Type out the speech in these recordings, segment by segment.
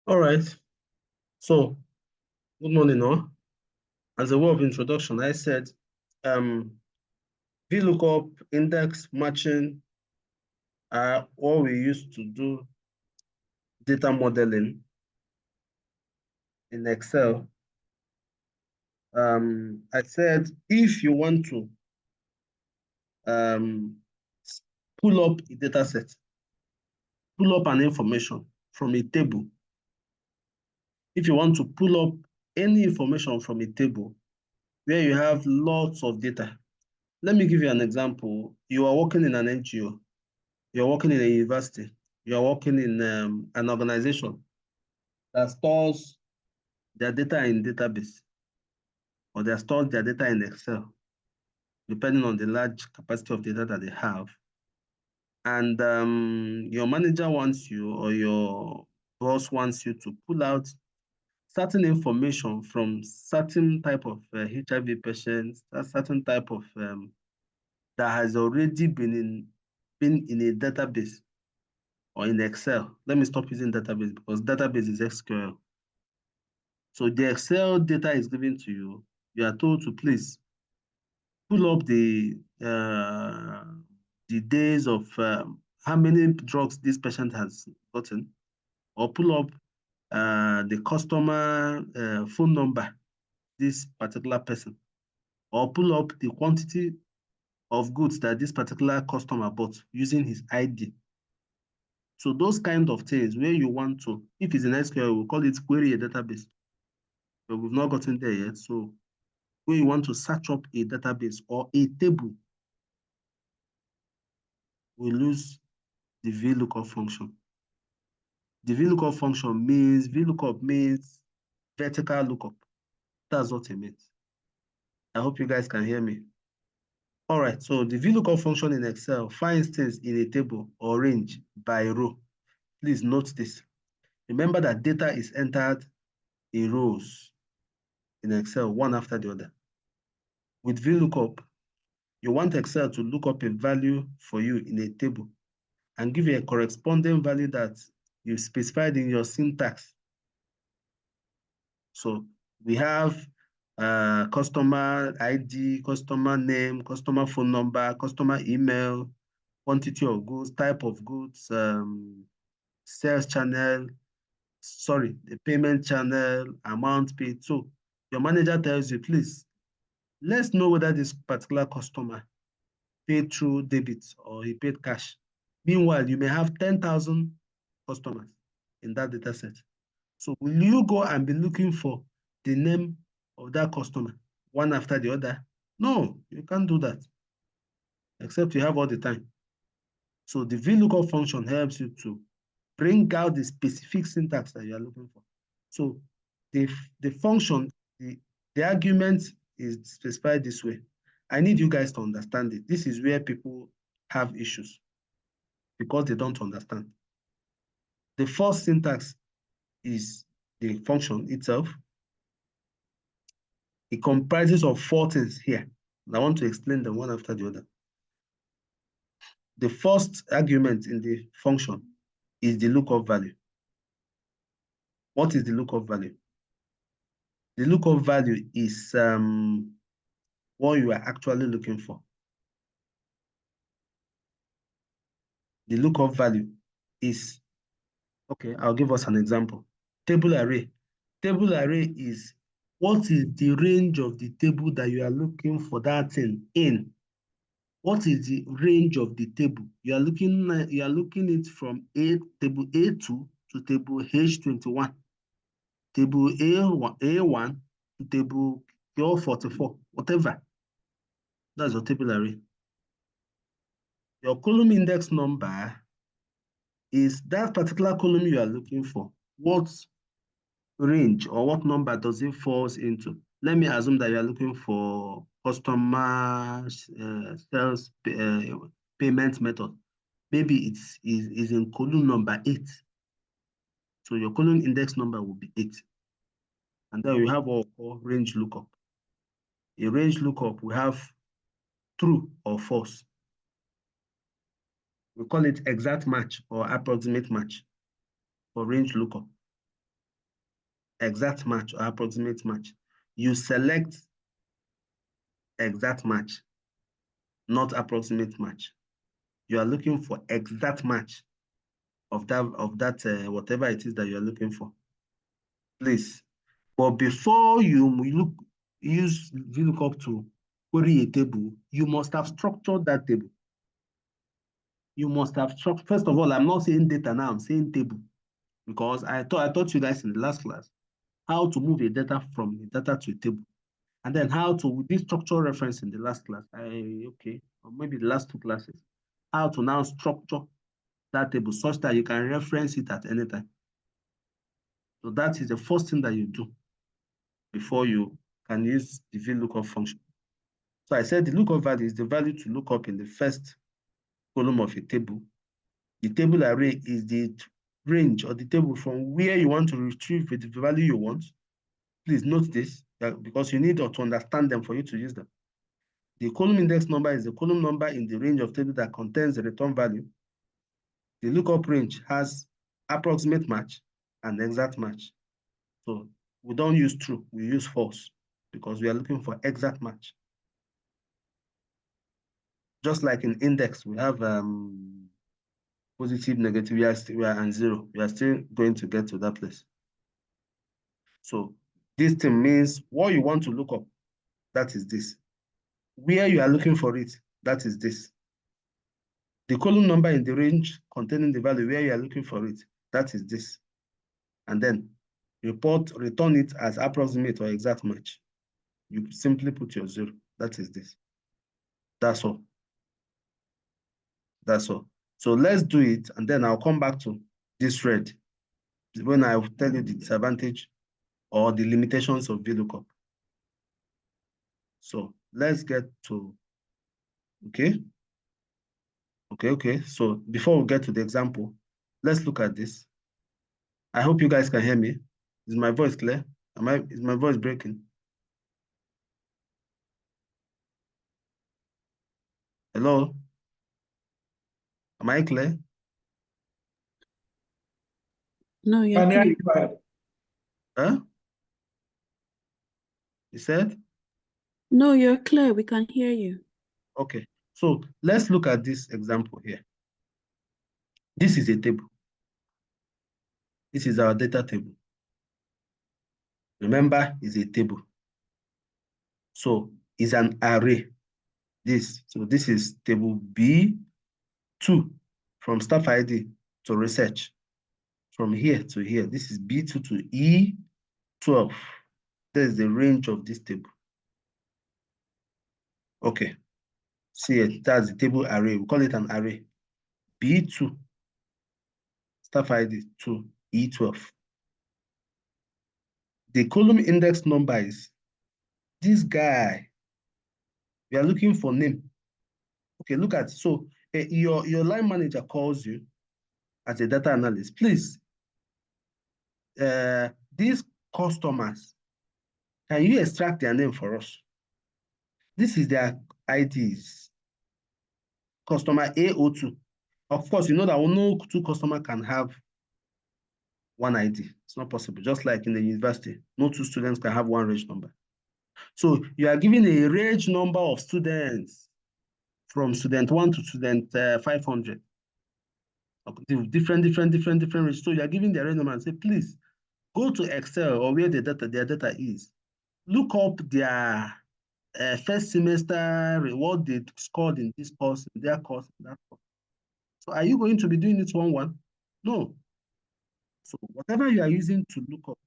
All right. So, good morning, all. As a word of introduction, I said VLOOKUP, index matching are what we use to do data modeling in Excel. I said if you want to pull up a data set, pull up an information from a table. If you want to pull up any information from a table where you have lots of data, let me give you an example. You are working in an NGO, you're working in a university, you're working in an organization that stores their data in database, or they store their data in Excel, depending on the large capacity of data that they have. And your manager wants you, or your boss wants you to pull out certain information from certain type of HIV patients, a certain type of that has already been in a database or in Excel. Let me stop using database because database is SQL. So the Excel data is given to you. You are told to please pull up the days of how many drugs this patient has gotten, or pull up the customer phone number, this particular person, or pull up the quantity of goods that this particular customer bought using his ID. So those kind of things where you want to, if it's in SQL, we'll call it query a database, but we've not gotten there yet. So where you want to search up a database or a table, we use the VLOOKUP function. The VLOOKUP means vertical lookup. That's what it means. I hope you guys can hear me. All right, so the VLOOKUP function in Excel finds things in a table or range by row. Please note this. Remember that data is entered in rows in Excel, one after the other. With VLOOKUP, you want Excel to look up a value for you in a table and give you a corresponding value that you specified in your syntax. So we have customer ID, customer name, customer phone number, customer email, quantity of goods, type of goods, sales channel, the payment channel, amount paid. So your manager tells you, please, let's know whether this particular customer paid through debit or he paid cash. Meanwhile, you may have 10,000 customers in that data set. So will you go and be looking for the name of that customer one after the other? No, you can't do that, except you have all the time. So the VLOOKUP function helps you to bring out the specific syntax that you are looking for. So the function, the argument is specified this way. I need you guys to understand it. This is where people have issues because they don't understand. The first syntax is the function itself. It comprises of 4 things here. And I want to explain them one after the other. The first argument in the function is the lookup value. What is the lookup value? The lookup value is what you are actually looking for. The lookup value is, okay, I'll give us an example. Table array. Table array is what is the range of the table that you are looking for that thing in. What is the range of the table? You are looking it from table A2 to table H21, table A1 to table Q44, whatever. That's your table array. Your column index number is that particular column you are looking for. What range or what number does it falls into? Let me assume that you are looking for customer sales payment method. Maybe it is in column number 8. So your column index number will be 8. And then we have what we call range lookup. A range lookup, we have true or false. We call it exact match or approximate match for range lookup. exact match or approximate match. You select exact match, not approximate match. You are looking for exact match of that whatever it is that you are looking for. Please. But before you use VLOOKUP to query a table, you must have structured that table. You must have structured. First of all, I'm not saying data now, I'm saying table. Because I taught you guys in the last class how to move a data from a data to a table. And then how to, with this structural reference in the last class, or maybe the last two classes, how to now structure that table such that you can reference it at any time. So that is the first thing that you do before you can use the VLOOKUP function. So I said the lookup value is the value to look up in the first column of a table. The table array is the range or the table from where you want to retrieve the value you want. Please note this, because you need to understand them for you to use them. The column index number is the column number in the range of table that contains the return value. The lookup range has approximate match and exact match. So we don't use true, we use false because we are looking for exact match. Just like in index, we have positive, negative, we are and zero. We are still going to get to that place. So this thing means what you want to look up, that is this. Where you are looking for it, that is this. The column number in the range containing the value where you are looking for it, that is this. And then return it as approximate or exact match. You simply put your zero, that is this. That's all. That's all. So let's do it, and then I'll come back to this red when I will tell you the disadvantage or the limitations of VLOOKUP. So let's get to, okay. So before we get to the example, let's look at this. I hope you guys can hear me. Is my voice clear? Is my voice breaking? Hello? Am I clear? No, you're clear. Huh? You said? No, you're clear. We can hear you. Okay. So let's look at this example here. This is a table. This is our data table. Remember, it's a table. So it's an array. So this is table B2 from staff ID to research. From here to here, this is B2 to E12. That is the range of this table. Okay. See it, that's the table array. We call it an array. B2, staff ID to E12. The column index number is this guy. We are looking for name. Okay, look at, so your line manager calls you as a data analyst. Please, these customers, can you extract their name for us? This is their IDs. Customer A02. Of course, you know that no two customers can have one ID. It's not possible. Just like in the university, no two students can have one reg number. So you are given a reg number of students from student 1 to student 500. Different reg. So you are giving the reg number and say, please go to Excel or where their data is. Look up their first semester, what they scored in this course, in their course, in that course. So are you going to be doing it one-one? No. So whatever you are using to look up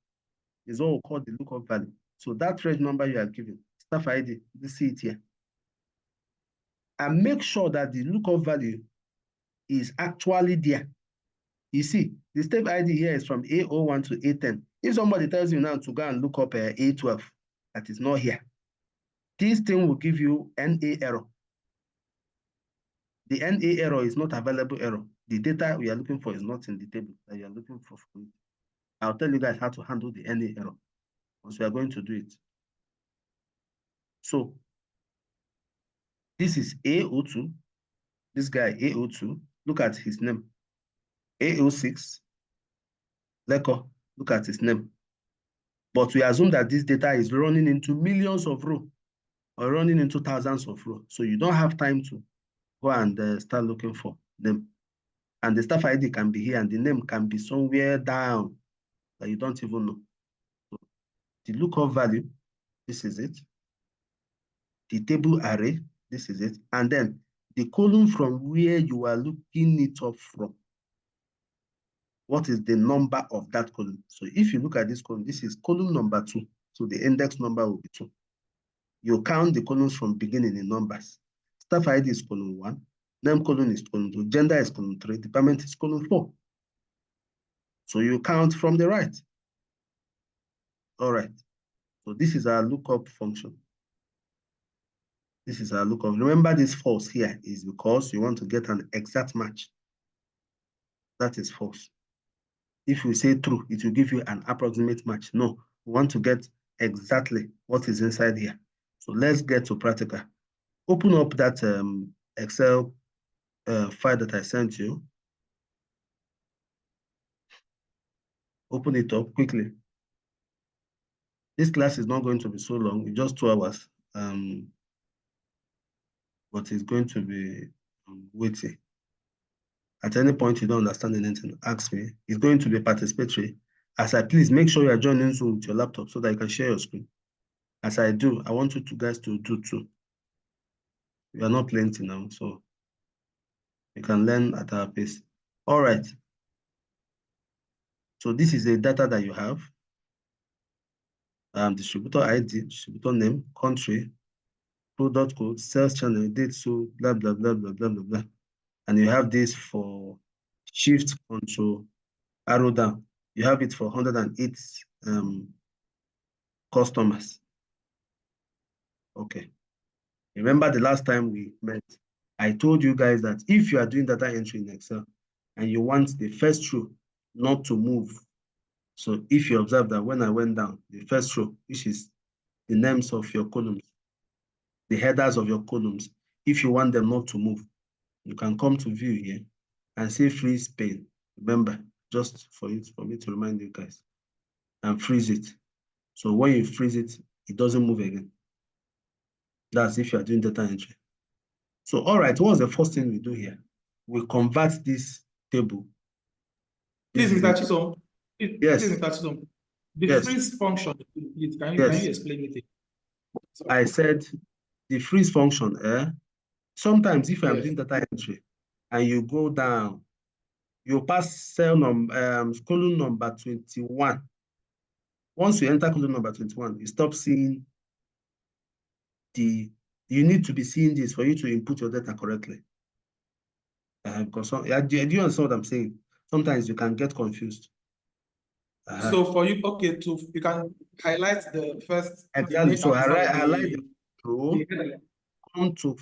is what we call the lookup value. So that reg number you are given, staff ID, you see it here. And make sure that the lookup value is actually there. You see, the staff ID here is from A01 to A10. If somebody tells you now to go and look up A12, that is not here. This thing will give you NA error. The NA error is not available error. The data we are looking for is not in the table that you are looking for. I'll tell you guys how to handle the NA error because we are going to do it. So this is A02. This guy A02. Look at his name. A06. Leko. Look at his name. But we assume that this data is running into millions of rows or running into thousands of rows. So you don't have time to go and start looking for them. And the staff ID can be here and the name can be somewhere down that you don't even know. So the lookup value, this is it. The table array, this is it. And then the column from where you are looking it up from. What is the number of that column? So if you look at this column, this is column number 2. So the index number will be 2. You count the columns from beginning in numbers. Staff ID is column 1. Name column is column 2. Gender is column 3. Department is column 4. So you count from the right. All right. So this is our lookup function. This is our lookup. Remember this false here is because you want to get an exact match. That is false. If you say true, it will give you an approximate match. No, we want to get exactly what is inside here. So let's get to practical. Open up that Excel file that I sent you. Open it up quickly. This class is not going to be so long, it's just 2 hours. But it's going to be weighty. At any point you don't understand anything, ask me. It's going to be participatory. As I please make sure you are joining Zoom with your laptop so that you can share your screen. As I do, I want you guys to do too. We are not plenty now, so you can learn at our pace. All right. So this is the data that you have. Distributor ID, distributor name, country, product code, sales channel, date, so blah, blah, blah, blah, blah, blah, blah. And you have this for shift control, arrow down. You have it for 108 customers. Okay. Remember the last time we met, I told you guys that if you are doing data entry in Excel and you want the first row not to move, so if you observe that when I went down, the first row, which is the names of your columns, the headers of your columns, if you want them not to move, you can come to view here and say freeze pane. Remember, just for me to remind you guys, and freeze it. So when you freeze it, it doesn't move again. That's if you are doing data entry. So, all right, what's the first thing we do here? We convert this table. Please, Mr. Chisom. Yes. Please, Mr. Chisom. The freeze function, please, can you explain it? I said the freeze function, sometimes if I'm doing data entry and you go down, you pass cell column number 21. Once you enter column number 21, you stop seeing you need to be seeing this for you to input your data correctly. Because do you understand what I'm saying? Sometimes you can get confused. So for you, okay, you can highlight the first. Exactly. So highlight the row. Come to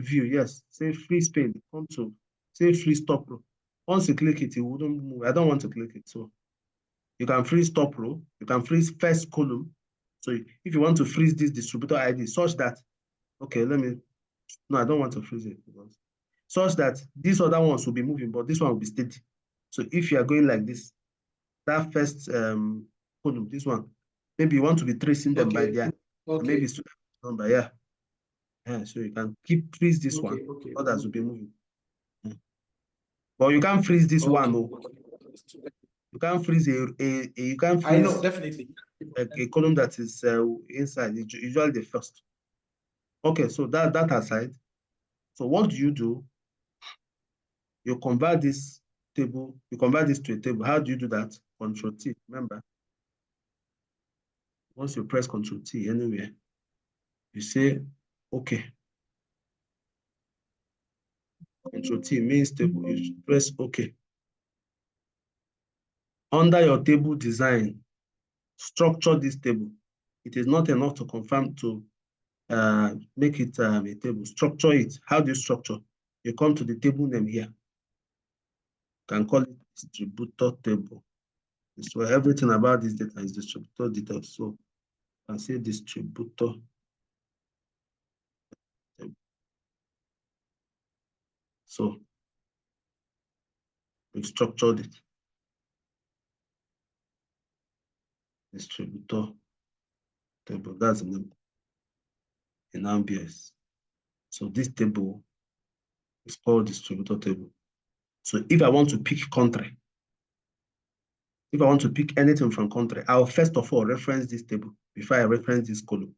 view. Yes. Say freeze pane. Come to say freeze stop row. Once you click it, it wouldn't move. I don't want to click it. So you can freeze top row. You can freeze first column. So if you want to freeze this distributor ID such that, okay, no, I don't want to freeze it because such that these other ones will be moving, but this one will be steady. So if you are going like this, that first column, this one, maybe you want to be tracing them by their maybe student number, yeah. So you can freeze this one, others will be moving. But you can't freeze this one, no. You can't freeze you can't freeze. I know, definitely. A column that is inside, usually the first. Okay, so that aside, so what do? You convert this table, you convert this to a table. How do you do that? Control T, remember? Once you press Control T anywhere, you say, okay. Control T means table, you press okay. Under your table design, structure this table. It is not enough to confirm to make it a table. Structure it. How do you structure? You come to the table name here. You can call it distributor table. So everything about this data is distributor data. So you can say distributor table. So we've structured it. distributor table. That's the name in MBS. So this table is called distributor table. So if I want to pick country, if I want to pick anything from country, I'll first of all reference this table before I reference this column.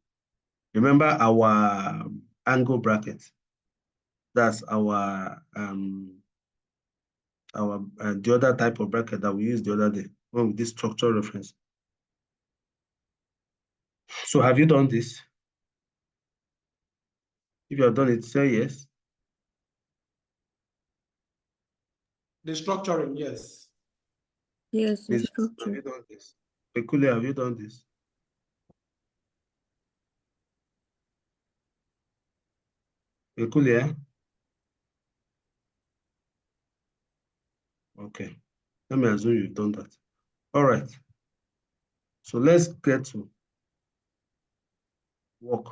Remember our angle bracket. That's our the other type of bracket that we used the other day when we did structure reference. So have you done this? If you have done it, say yes. The structuring, yes. Yes, the Have structure. you done this? Peculiar, have you done this? Peculiar? Okay. Let me assume you've done that. All right. So let's get to work.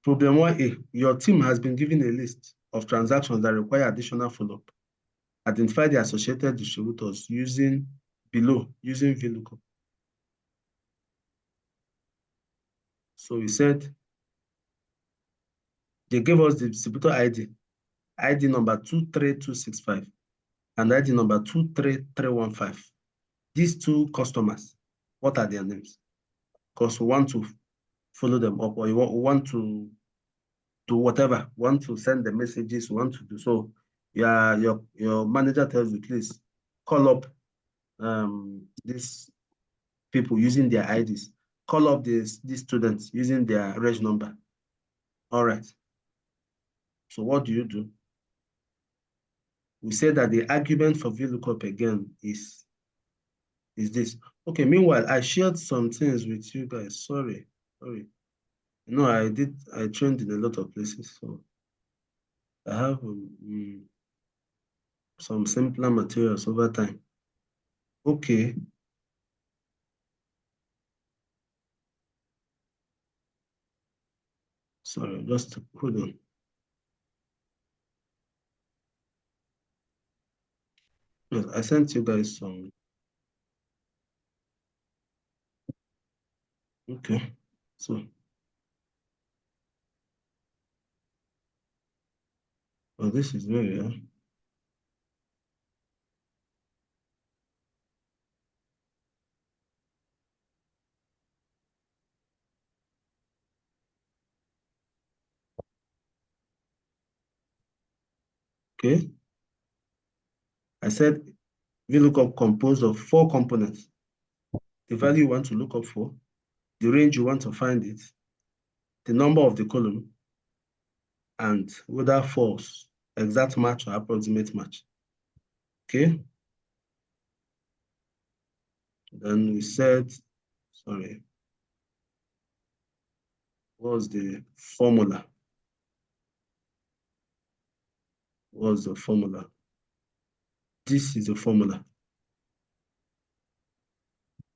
Problem 1A, your team has been given a list of transactions that require additional follow-up. Identify the associated distributors using VLOOKUP. So we said they gave us the distributor ID number 23265 and ID number 23315. These two customers, what are their names? Because we want to follow them up, or you want to do whatever, want to send the messages, want to do so. Yeah, your manager tells you, please call up these people using their IDs. Call up these students using their reg number. All right. So what do? We say that the argument for VLOOKUP again is this. Okay, meanwhile, I shared some things with you guys. Sorry. No, I trained in a lot of places, so I have some simpler materials over time. Okay. Sorry, just hold on. Yes, I sent you guys some. Okay, so. Oh, this is very, okay. I said VLOOKUP composed of 4 components. The value you want to look up for, the range you want to find it, the number of the column, and whether false, exact match or approximate match. Okay. Then we said, sorry, what was the formula? What was the formula? This is the formula.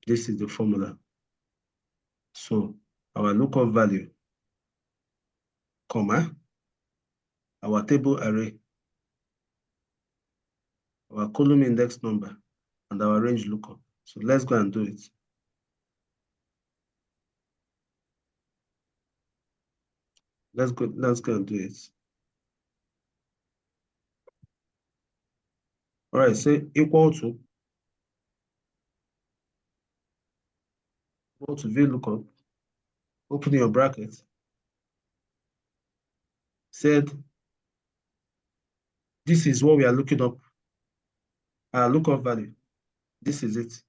This is the formula. So our lookup value, comma, our table array, our column index number, and our range lookup. So let's go and do it. Let's go and do it. All right, say equal to VLOOKUP, open your bracket, said this is what we are looking up, our lookup value. This is it.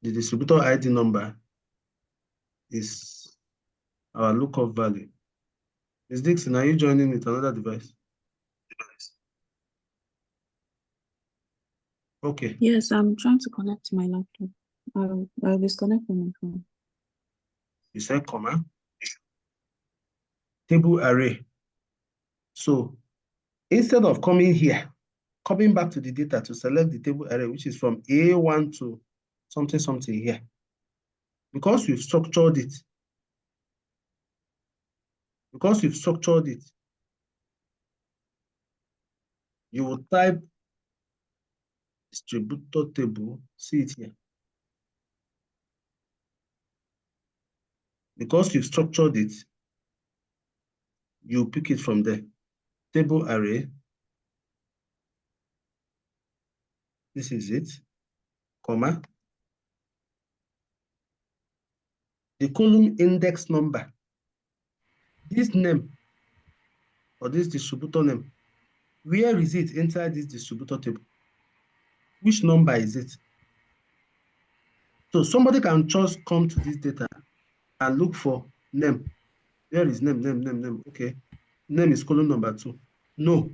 The distributor ID number is our lookup value. Ms. Dixon, are you joining with another device? Okay. Yes, I'm trying to connect to my laptop. I'll disconnect from my phone. You said comma. Table array. So instead of coming back to the data to select the table array, which is from A1 to something here, because we've structured it, you will type distributor table, see it here. Because you've structured it, you pick it from there. Table array. This is it, comma. The column index number. This name or this distributor name, where is it inside this distributor table? Which number is it? So somebody can just come to this data and look for name. Where is name? Okay. Name is column number 2. No.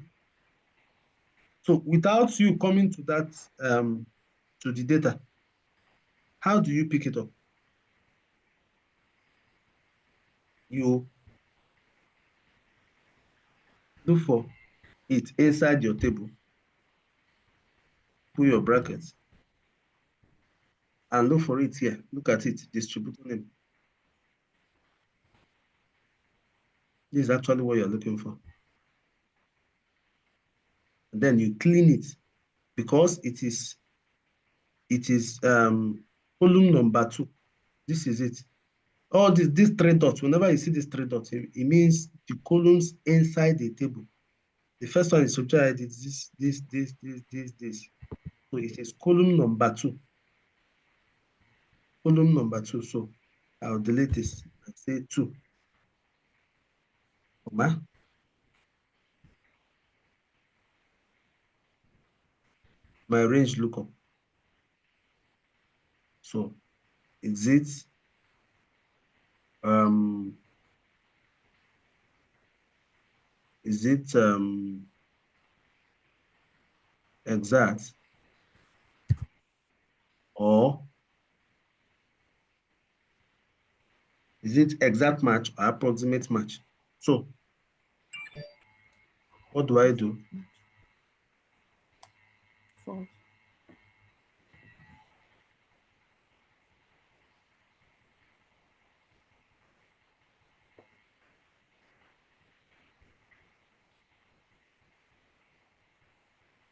So without you coming to that, to the data, how do you pick it up? You look for it inside your table, put your brackets, and look for it here. Look at it, distributor name. This is actually what you're looking for. And then you clean it because it is column number 2. This is it. All these 3 dots, whenever you see these 3 dots, it means the columns inside the table. The first one is subject ID, this. So it is column number 2. Column number 2. So I'll delete this and say 2. Comma. My range lookup. So is it exact or is it exact match or approximate match? So what do I do? False.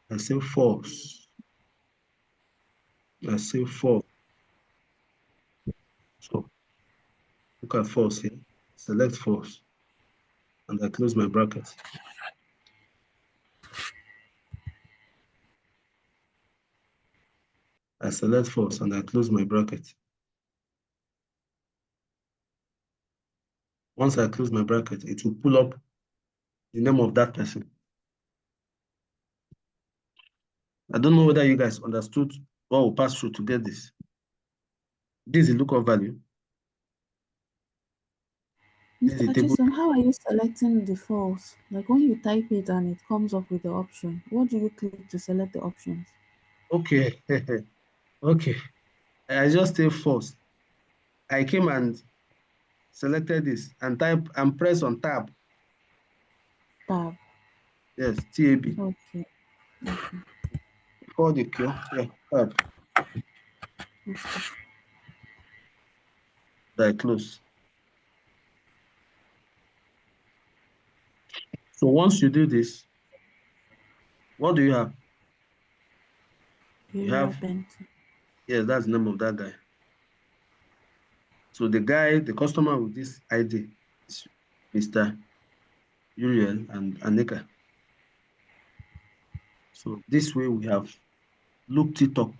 I say false. I say false. So look at false here. Select false. And I close my bracket. I select false and I close my bracket. Once I close my bracket, it will pull up the name of that person. I don't know whether you guys understood what will pass through to get this. This is the lookup value. Mr. Jason, how are you selecting the false? Like when you type it and it comes up with the option, what do you click to select the options? Okay. Okay. I just say false. I came and selected this and type and press on tab. Tab. Yes, TAB. Okay. Before the cure, yeah, tab. I close. So once you do this, what do you have? You have, yes, that's the name of that guy. So the customer with this ID is Mr. Uriel and Anika. So this way we have looked it up.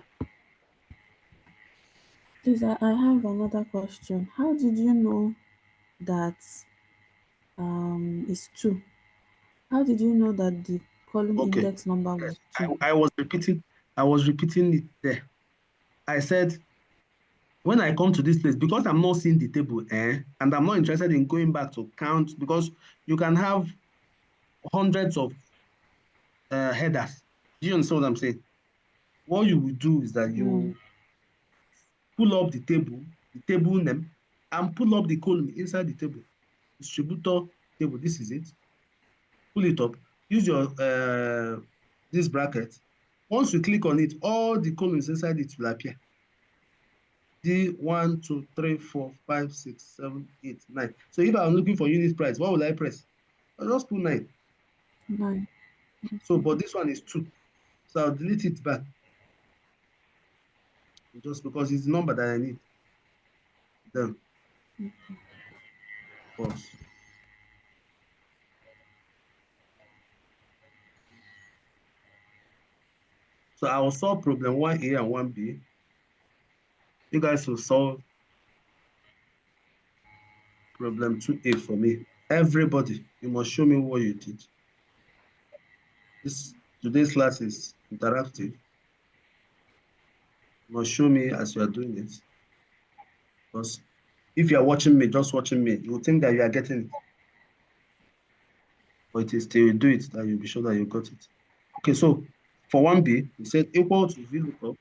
Please, I have another question. How did you know that is 2? How did you know that the column index number was 2? I was repeating it there. I said, when I come to this place, because I'm not seeing the table, and I'm not interested in going back to count, because you can have hundreds of headers. Do you understand what I'm saying? What you will do is that you pull up the table name, and pull up the column inside the table. Distributor table, this is it. Pull it up. Use your this bracket. Once you click on it, all the columns inside it will appear. D1, 2, 3, 4, 5, 6, 7, 8, 9. So if I'm looking for unit price, what will I press? I'll just put 9. 9. So, but this one is 2. So I'll delete it back. Just because it's the number that I need. Then false. So I will solve problem 1A and 1B. You guys will solve problem 2A for me. Everybody, you must show me what you did. Today's class is interactive. You must show me as you are doing it. Because if you are watching me, just watching me, you will think that you are getting it. But it is till you do it that you'll be sure that you got it. Okay, so for 1B, we said equal to VLOOKUP.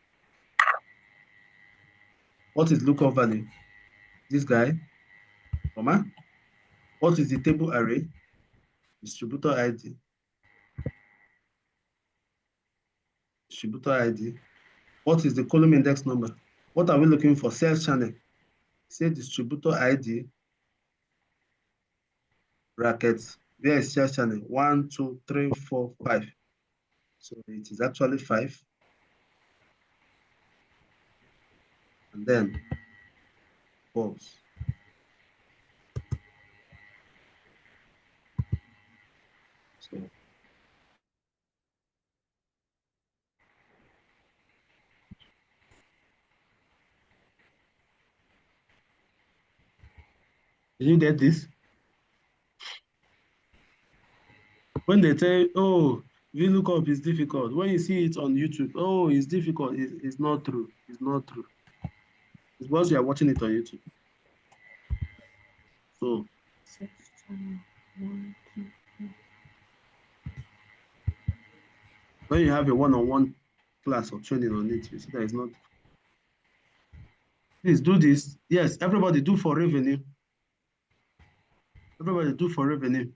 What is lookup value? This guy, comma. What is the table array? Distributor ID. Distributor ID. What is the column index number? What are we looking for? Sales channel. Say distributor ID brackets. Where is sales channel? 1, 2, 3, 4, 5. So it is actually 5. And then false. So did you get this? When they tell, oh, VLOOKUP is difficult. When you see it on YouTube, oh, it's difficult. It's not true. It's not true. It's because you are watching it on YouTube. So when you have a one-on-one class or training on it, you see that it's not. Please do this. Yes, everybody do for revenue. Everybody do for revenue.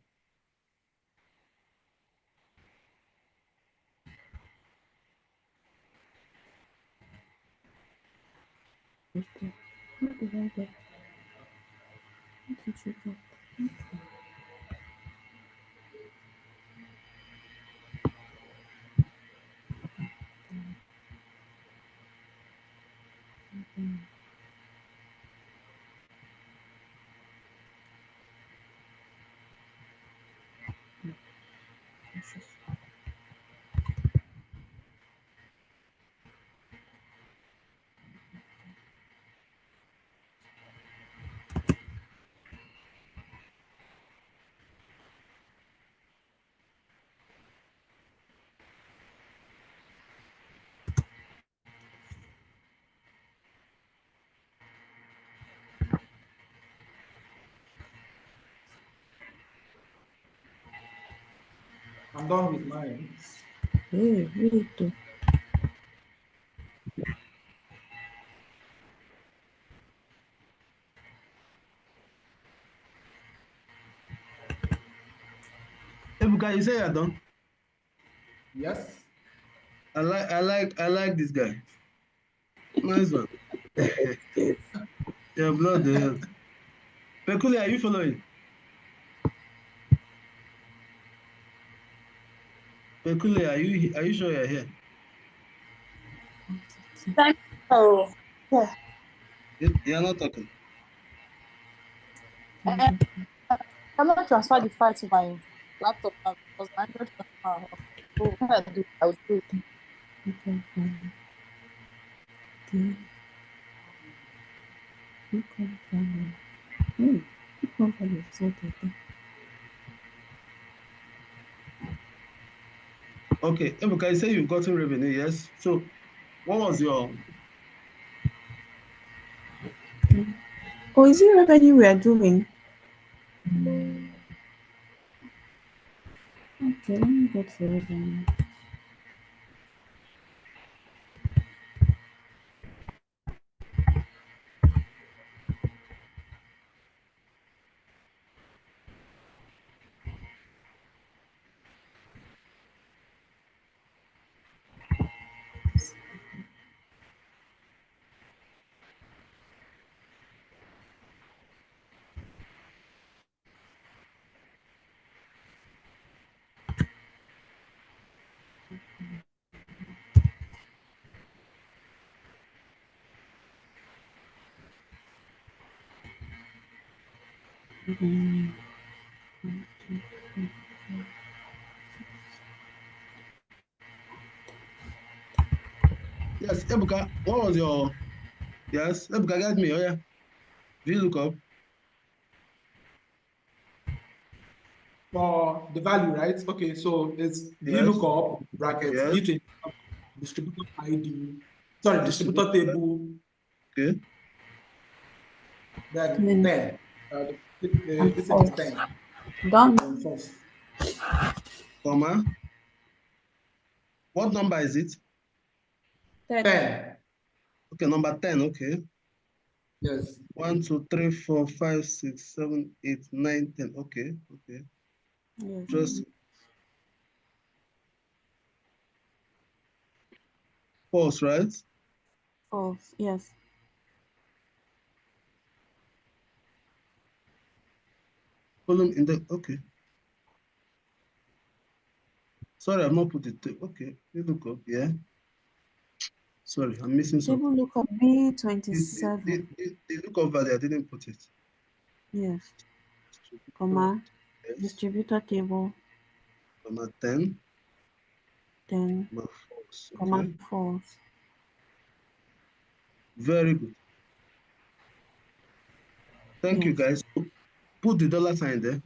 Okay. What did I get? What did you get? I'm done with mine. Hey, wait though. Ebuka, you say you're done? Yes. I like this guy. Nice one. Your blood the health. Peculiar, are you following? Peculiar, are you sure you're here? Oh, yeah. You're not talking. I cannot transfer the file to my laptop now because my Android phone now. So when I do, I will do it. Okay, Ebuka, you say you've gotten revenue, yes? So what was your Oh, is it revenue we are doing? Okay, let me go to revenue. Yes, Ebuka, what was your, yes, Ebuka, get me, oh yeah, VLOOKUP. For the value, right? Okay, so it's Yes. VLOOKUP brackets Yes. B20 distributor ID, sorry, distributor table. Okay. Then 10. This thing is 10. Done. And false. Comma. What number is it? 10. Okay, number 10, okay. Yes. 1, 2, 3, 4, 5, 6, 7, 8, 9, 10. Okay, okay. Yes. Just false, right? False. Yes. Column in the, okay. Sorry, I've not put it. Okay, VLOOKUP, yeah. Sorry, I'm missing something. Table lookup B27. The lookup value, I didn't put it. Yes. Comma. Yes. Distributor table. Comma 10. 10. Comma false. Comma Okay. false. Very good. Thank you, guys. Put the dollar sign there.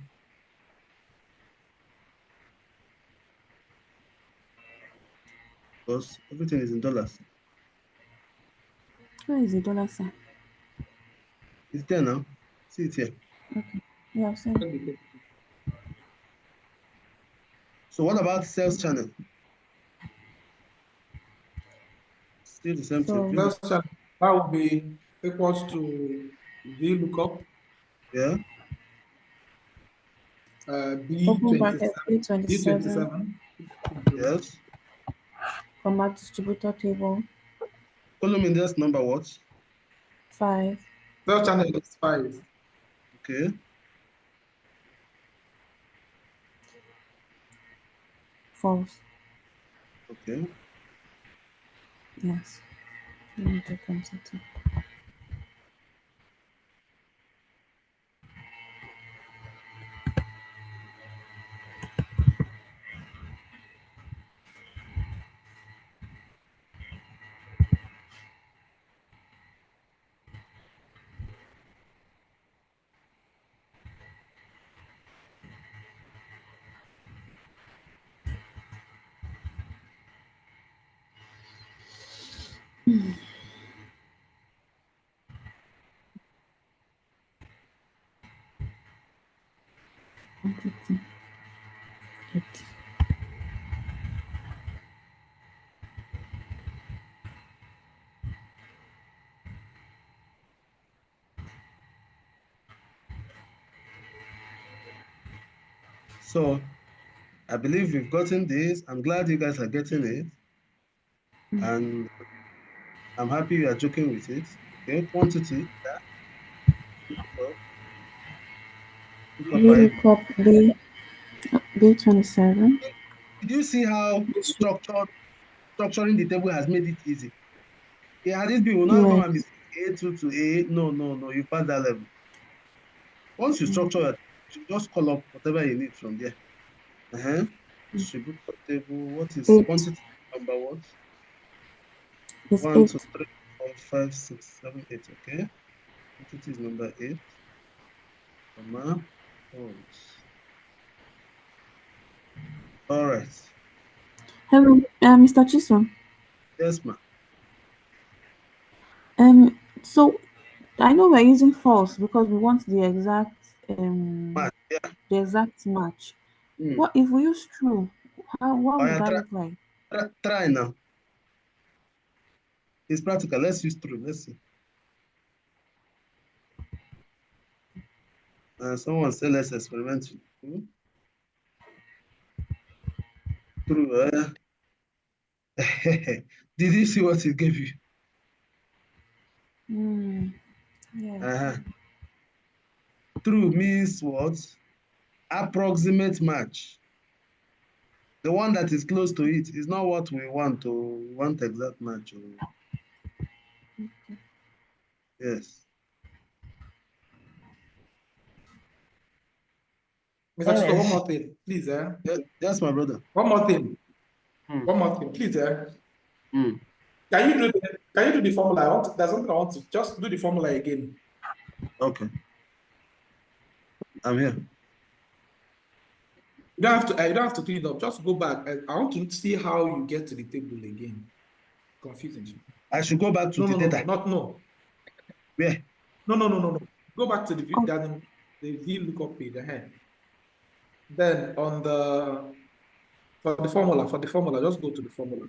Because everything is in dollars. Where is the dollar sign? It's there now. See it here. Okay. Yeah, I've seen it. So what about sales channel? Still the same thing. Sales channel, that will be equals to VLOOKUP. Yeah. Open bracket B27. Yes. Comma distributor table. Column index number what? 5. Sales channel is 5. Okay. False. Okay. Yes. Let me check something. So I believe we've gotten this. I'm glad you guys are getting it. And I'm happy you are joking with it. Okay, quantity. Yeah. VLOOKUP B27. Did you see how structuring the table has made it easy? Yeah, this people will not come Yes. and be A2 to A. No, no, no. You pass that level. Once you structure it, you just call up whatever you need from there. Distributor table. What is 8. quantity number what? It's 1, 2, 8. 3, 4, 5, 6, 7, 8. Okay. Quantity is number 8. Comma. False. All right. Hello, Mr. Chisholm. Yes, ma'am. So I know we're using false because we want the exact Match. Yeah. the exact match. What if we use true? What would that look like? Try now. It's practical. Let's use true. Let's see. Someone say let's experiment. True. Did you see what it gave you? Yeah. True means what? Approximate match. The one that is close to it is not what we want. We want exact match. Yes. Mr. Chico, one more thing, please. Yes, my brother. One more thing. One more thing, please. Mm. Can you do the formula? There's something I want to just do the formula again. Okay. I'm here. You don't have to clean it up. Just go back. I want to see how you get to the table again. Confusing. I should go back to the data. No. Where? No. Go back to the VLOOKUP page ahead. Then for the formula, just go to the formula.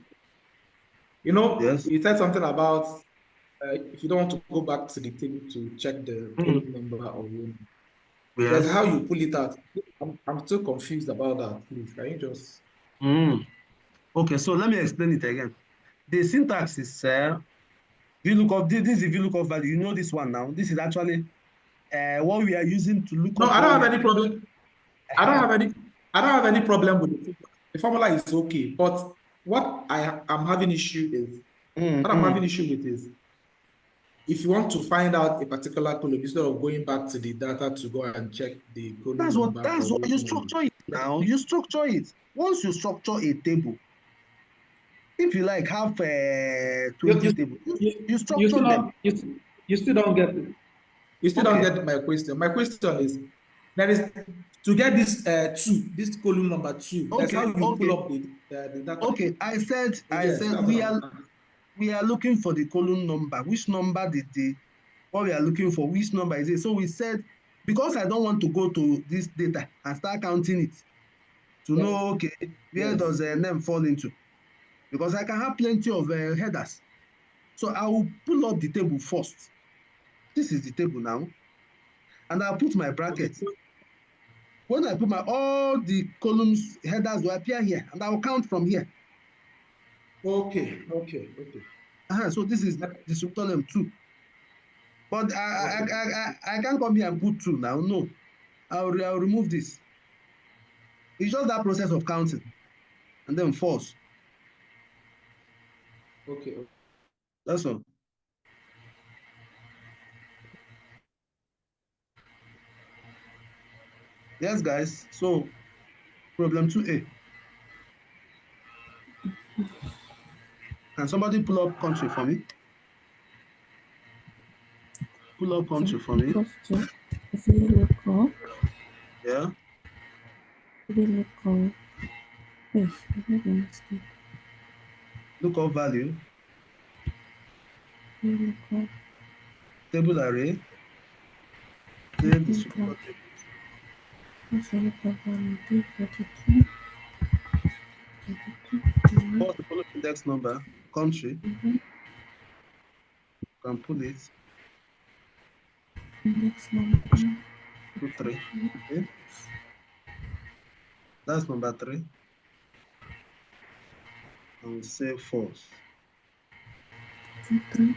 You know, Yes. you said something about if you don't want to go back to the table to check the column number or room. Yes. There's how you pull it out. I'm still confused about that. Please, can you just? Okay, so let me explain it again. The syntax is VLOOKUP. This is the VLOOKUP value. You know this one now. This is actually what we are using to look No, up. I don't have any problem. I don't have any problem with the formula. The formula is okay, but what I'm having issue is what I'm having issue with is if you want to find out a particular column instead of going back to the data to go and check the column number. That's what you structure it now. You structure it. Once you structure a table, if you like have 20 tables, you structure them. You still don't get it. You still don't get my question. My question is there is to get this this column number 2. That's how you pull up the data. Okay, I said we are looking for the column number. Which number what we are looking for? Which number is it? So we said because I don't want to go to this data and start counting it to know okay where does a name fall into, because I can have plenty of headers. So I will pull up the table first. This is the table now, and I'll put my brackets. When I put all the columns headers will appear here, and I will count from here. Okay. So this is distributor name 2. But I can't come here and put 2 now. No, I'll remove this. It's just that process of counting, and then false. Okay. That's all. Yes, guys. So problem 2A. Can somebody pull up country for me? Pull up country for me. VLOOKUP. Yeah. VLOOKUP. Yes, I made a mistake. Lookup value. VLOOKUP. Table array. Save distributor table. What's the lookup value? D42. What's the column index number? Country. Can pull it. Index number 2, 3. Okay. That's number 3. And say false. 2, 3.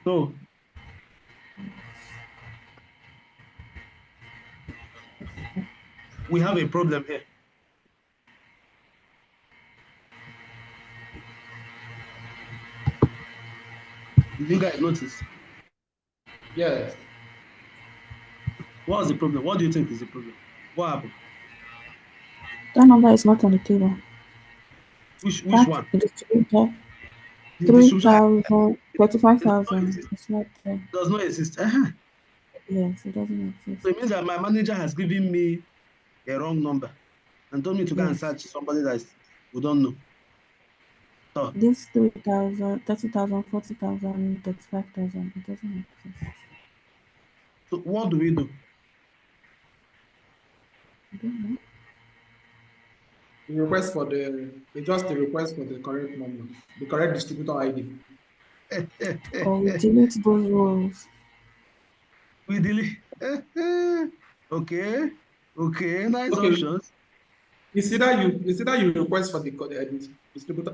So we have a problem here. Did you guys notice? Yes. What's the problem? What do you think is the problem? What happened? That number is not on the table. Which one? The distributor. The 3,000, 35,000. It's not there. Does not exist. Yes, it doesn't exist. So it means that my manager has given me a wrong number and told me to go and search somebody that we don't know. So this 3,000, 30,000, 40,000, 35,000, it doesn't exist. So what do we do? I don't know. Just the request for the correct number, the correct distributor ID. Or we delete those rows. We delete. Okay, nice options. It's either you request for the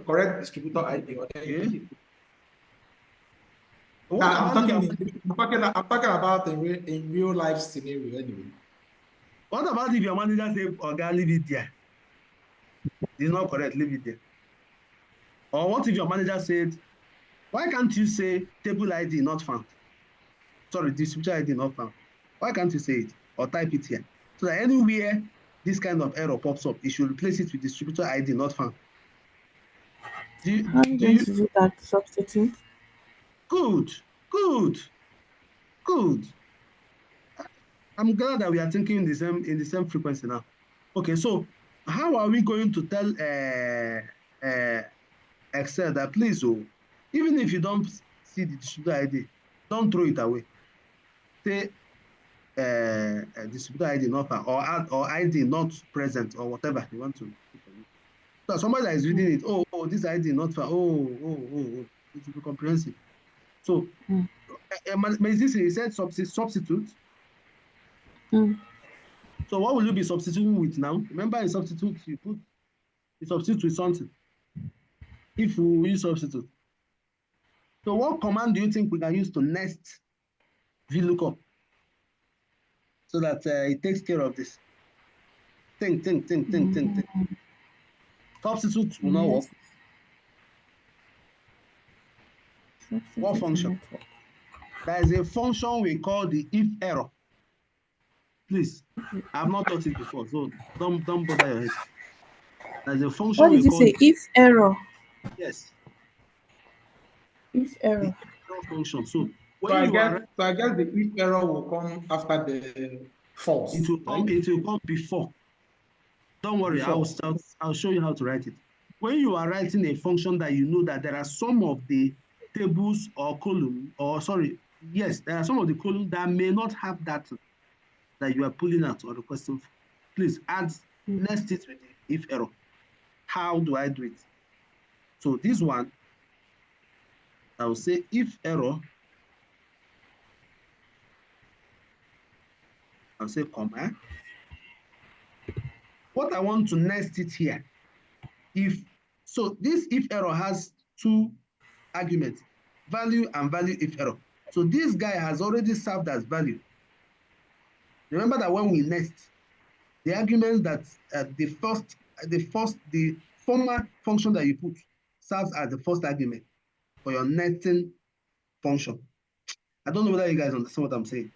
correct distributor ID or I'm talking about in real life scenario anyway. What about if your manager say, "Oga, leave it there"? It's not correct. Leave it there. Or what if your manager said, Why can't you say table ID not found? Sorry, distributor ID not found. Why can't you say it or type it here? So that anywhere this kind of error pops up, it should replace it with distributor ID not found. How are you going to do that? Substitute? Good. I'm glad that we are thinking in the same frequency now. Okay, so how are we going to tell Excel that please, even if you don't see the distributor ID, don't throw it away. Say distributor ID not found or ID not present or whatever you want to put on it. So somebody that is reading it, this ID not found, it will be comprehensive. So he said substitute. So what will you be substituting with now? Remember in substitute, you substitute with something. If we use substitute. So what command do you think we can use to nest VLOOKUP so that it takes care of this? Think. Substitute will not work. What function? There is a function we call the IFERROR. Please, I've not taught it before, so don't bother your head. There's a function. What did you say? IFERROR. Yes. IFERROR. Function. So I guess the IFERROR will come after the false. It will come before. Don't worry, I'll show you how to write it. When you are writing a function that you know that there are some of the tables or column, there are some of the columns that may not have that you are pulling out or requesting for. Please nest it with the IFERROR. How do I do it? So this one, I will say IFERROR. I'll say comma. What I want to nest it here, this IFERROR has two arguments, value and value IFERROR. So this guy has already served as value. Remember that when we nest, the arguments that the former function that you put serves as the first argument for your nesting function. I don't know whether you guys understand what I'm saying.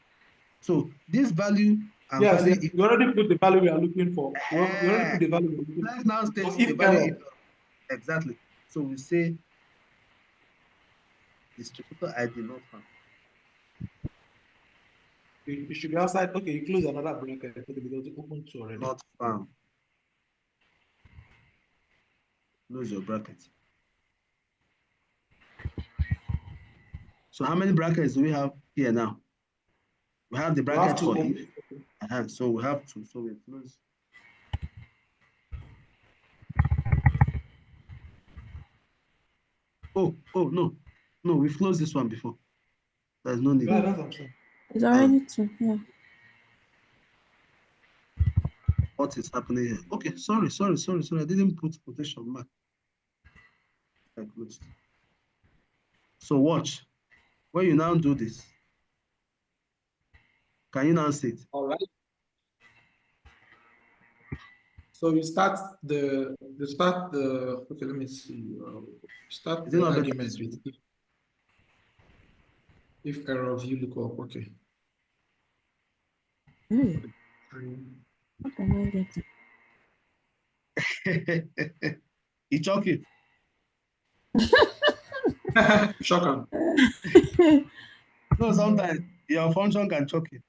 So this value and value. Yes, you already put the value we are looking for. You already put the value we're looking for. Let's now state the value. Exactly. So we say distributor ID not found. You should be outside. Okay, you close another bracket because it's open to already. Not found. Close your bracket. So how many brackets do we have here now? We have the bracket for if. So we have two. So we close. No, we've closed this one before. There's no need. Yeah, that's what I'm saying. It's already two, yeah. What is happening here? Okay, sorry. I didn't put quotation mark. I closed. So watch. When you now do this, can you now see it? All right. So you start the okay, let me see. Start the argument with IFERROR VLOOKUP. Okay. What am I getting? It's okay. Shocker. No, sometimes your function can choke you.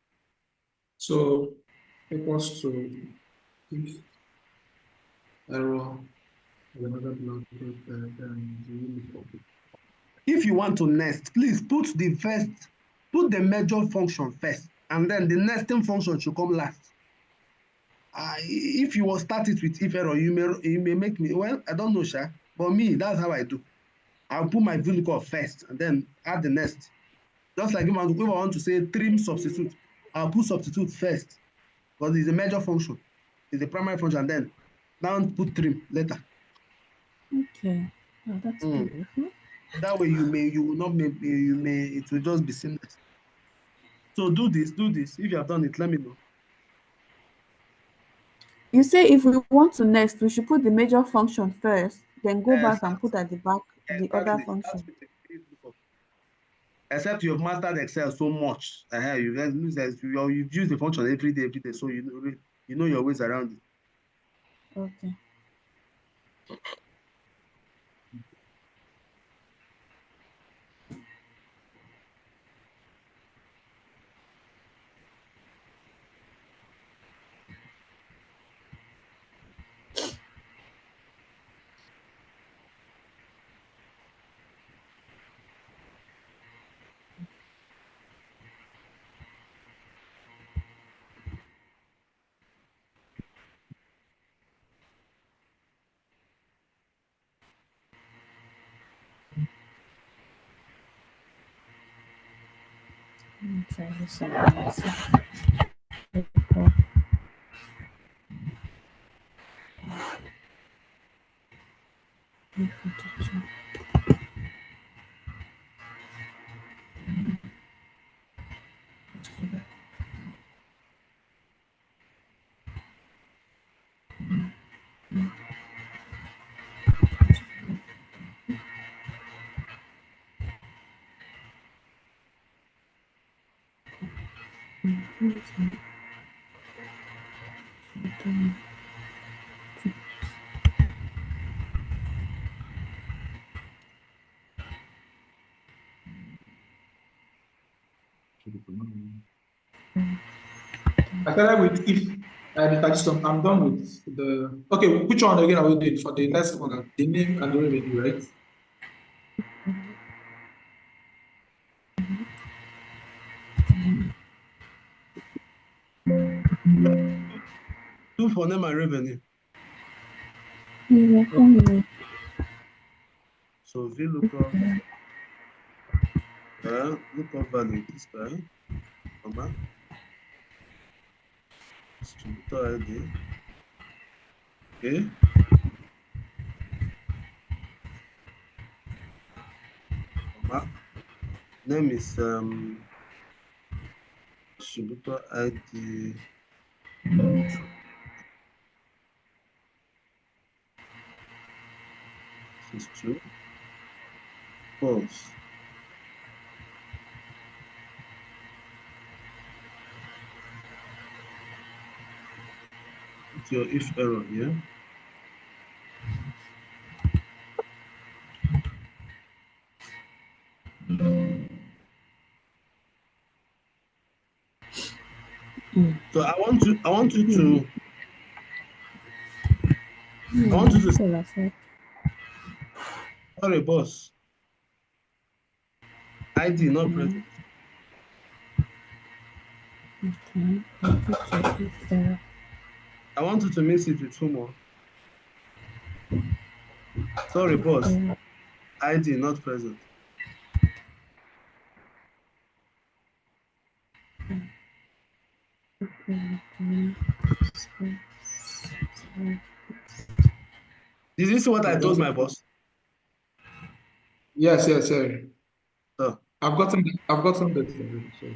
So equals to IFERROR. If you want to nest, please put the major function first, and then the nesting function should come last. If you will start it with IFERROR, you may make me, well, I don't know, Sha, but me, that's how I do. I'll put my VLOOKUP first and then add the nest. Just like if I want to say trim substitute, I'll put substitute first because it's a major function. It's a primary function, and then now put trim later. Okay. Oh, that's beautiful. That way it will just be seamless. So do this. If you have done it, let me know. You say if we want to nest, we should put the major function first, then go back and put at the back the other function. except you've mastered Excel so much. You've used the function every day, so you know your ways around it. Okay. Let me try this one. I started with if the system. I'm done with the. Okay, which one again are we doing for the next one? The name and the revenue, right? Do for name and revenue. Yeah, So VLOOKUP, lookup value this guy, comma, distributor ID, okay, comma, name is distributor ID. This is true. False. It's your if error here. So I want you to sorry, boss. ID not present. I want you to mix it with 2 more. Sorry, boss. ID not present. Is this what I told my boss? Yes, yes, sir. So, I've gotten that. So.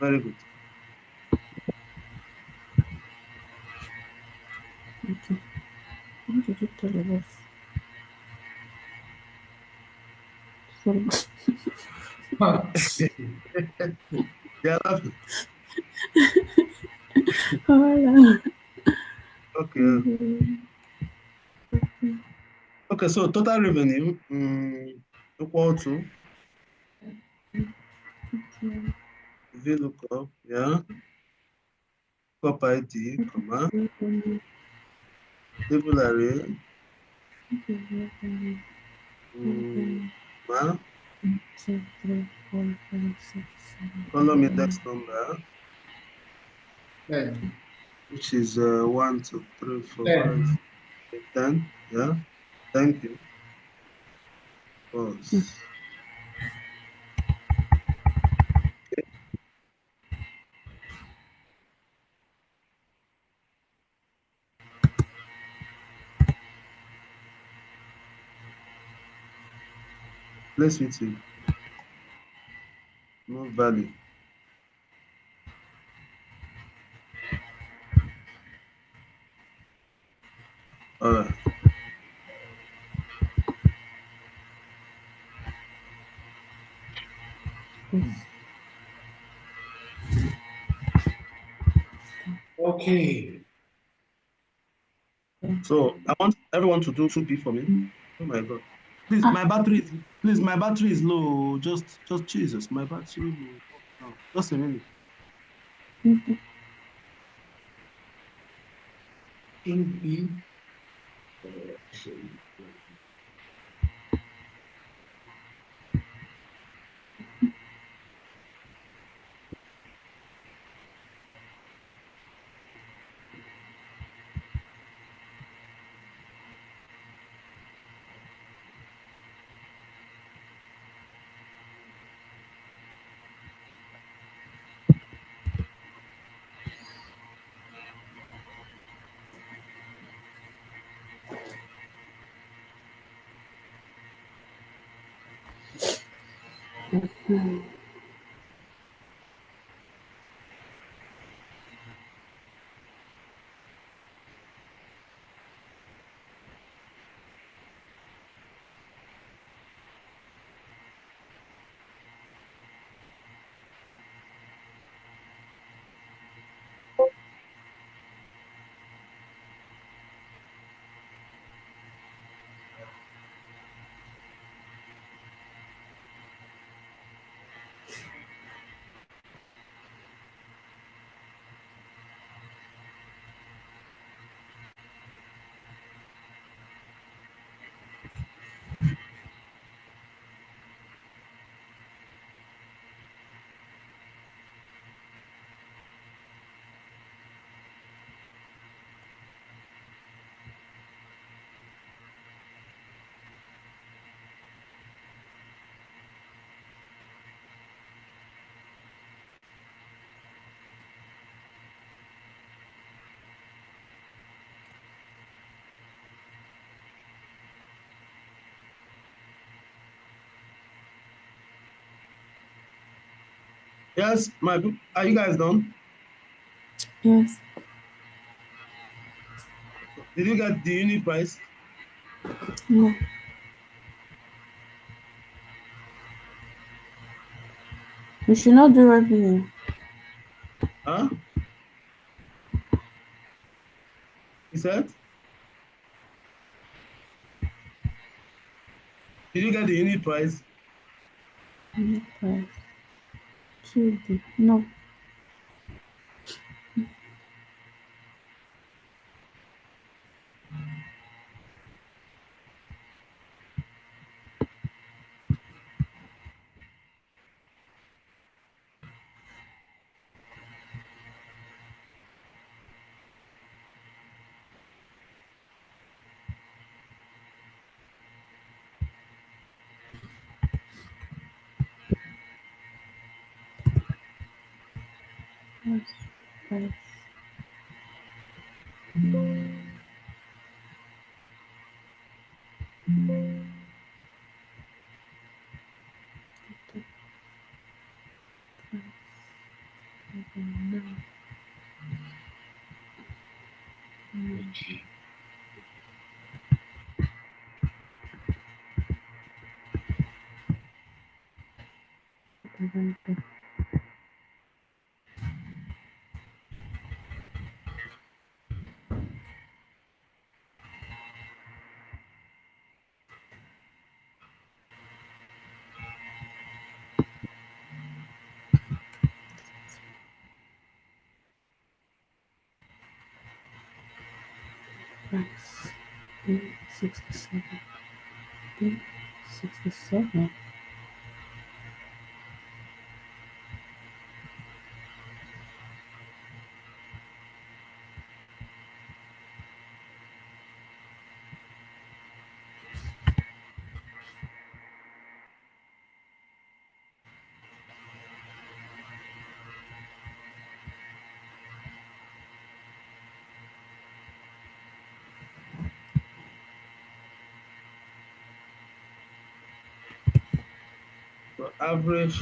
Very good. Okay. What did you tell the boss? Sorry. Yeah, laughing. Okay. Okay, so total revenue equal to VLOOKUP, yeah, lookup ID, comma, table array, comma, column index number, which is 1, 2, 3, 4, 5, 10, yeah, thank you. Pause. Place with you. No value. All right. Okay. So I want everyone to do 2P for me. Oh my God. Please, my battery is low. Just Jesus, my battery will off now. Just a minute. In Yes, are you guys done? Yes. Did you get the unit price? No. We should not do revenue. Huh? He said? Did you get the unit price? Unit price. 2D. No. Price. Price. Price. B67. B67. So average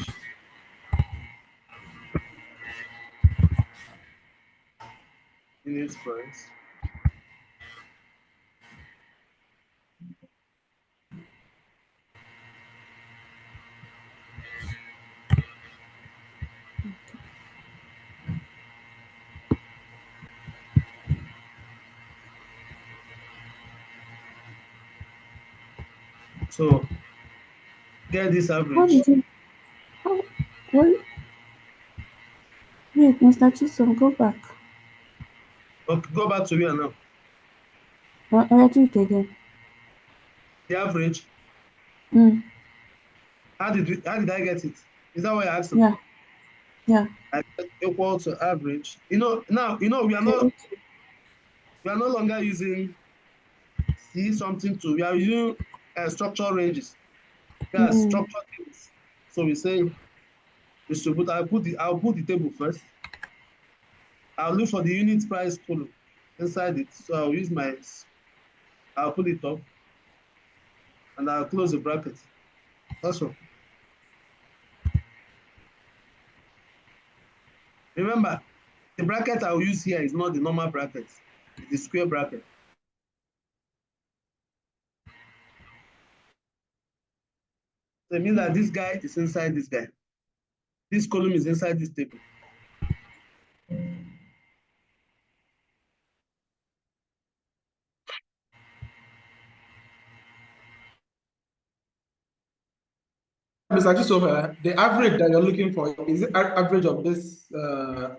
unit price. So get this How average. did you? How? Well, wait, Mr. Chisom, go back. Okay, go back to where now? I do it again. The average. Mm, How did I get it? Is that what you're asking? yeah, yeah. I get equal to average. Now we are Table no longer using C something to, we are using structure ranges. Yeah, Mm, structure tables. So we say distribute. I'll put the table first. I'll look for the unit price column inside it. So I'll put it up and I'll close the bracket. That's all. Remember, the bracket I'll use here is not the normal bracket. It's the square bracket. So it means that this guy is inside this guy. This column is inside this table. Mr. Chisom, the average that you're looking for is the average of this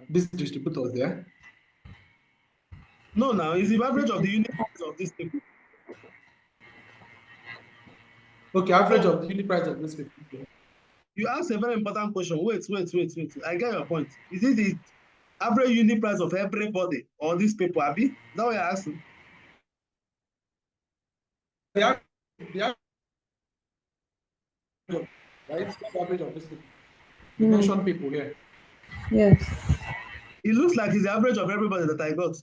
distributors there? No, now it's the average of the unit price of this table. Okay, average of the unit price of this people. You asked a very important question. Wait. I get your point. Is it the average unit price of everybody or these people, Abi? Is that what you're asking? The average, right? The average of this people. You mentioned people here. yes. It looks like it's the average of everybody that I got.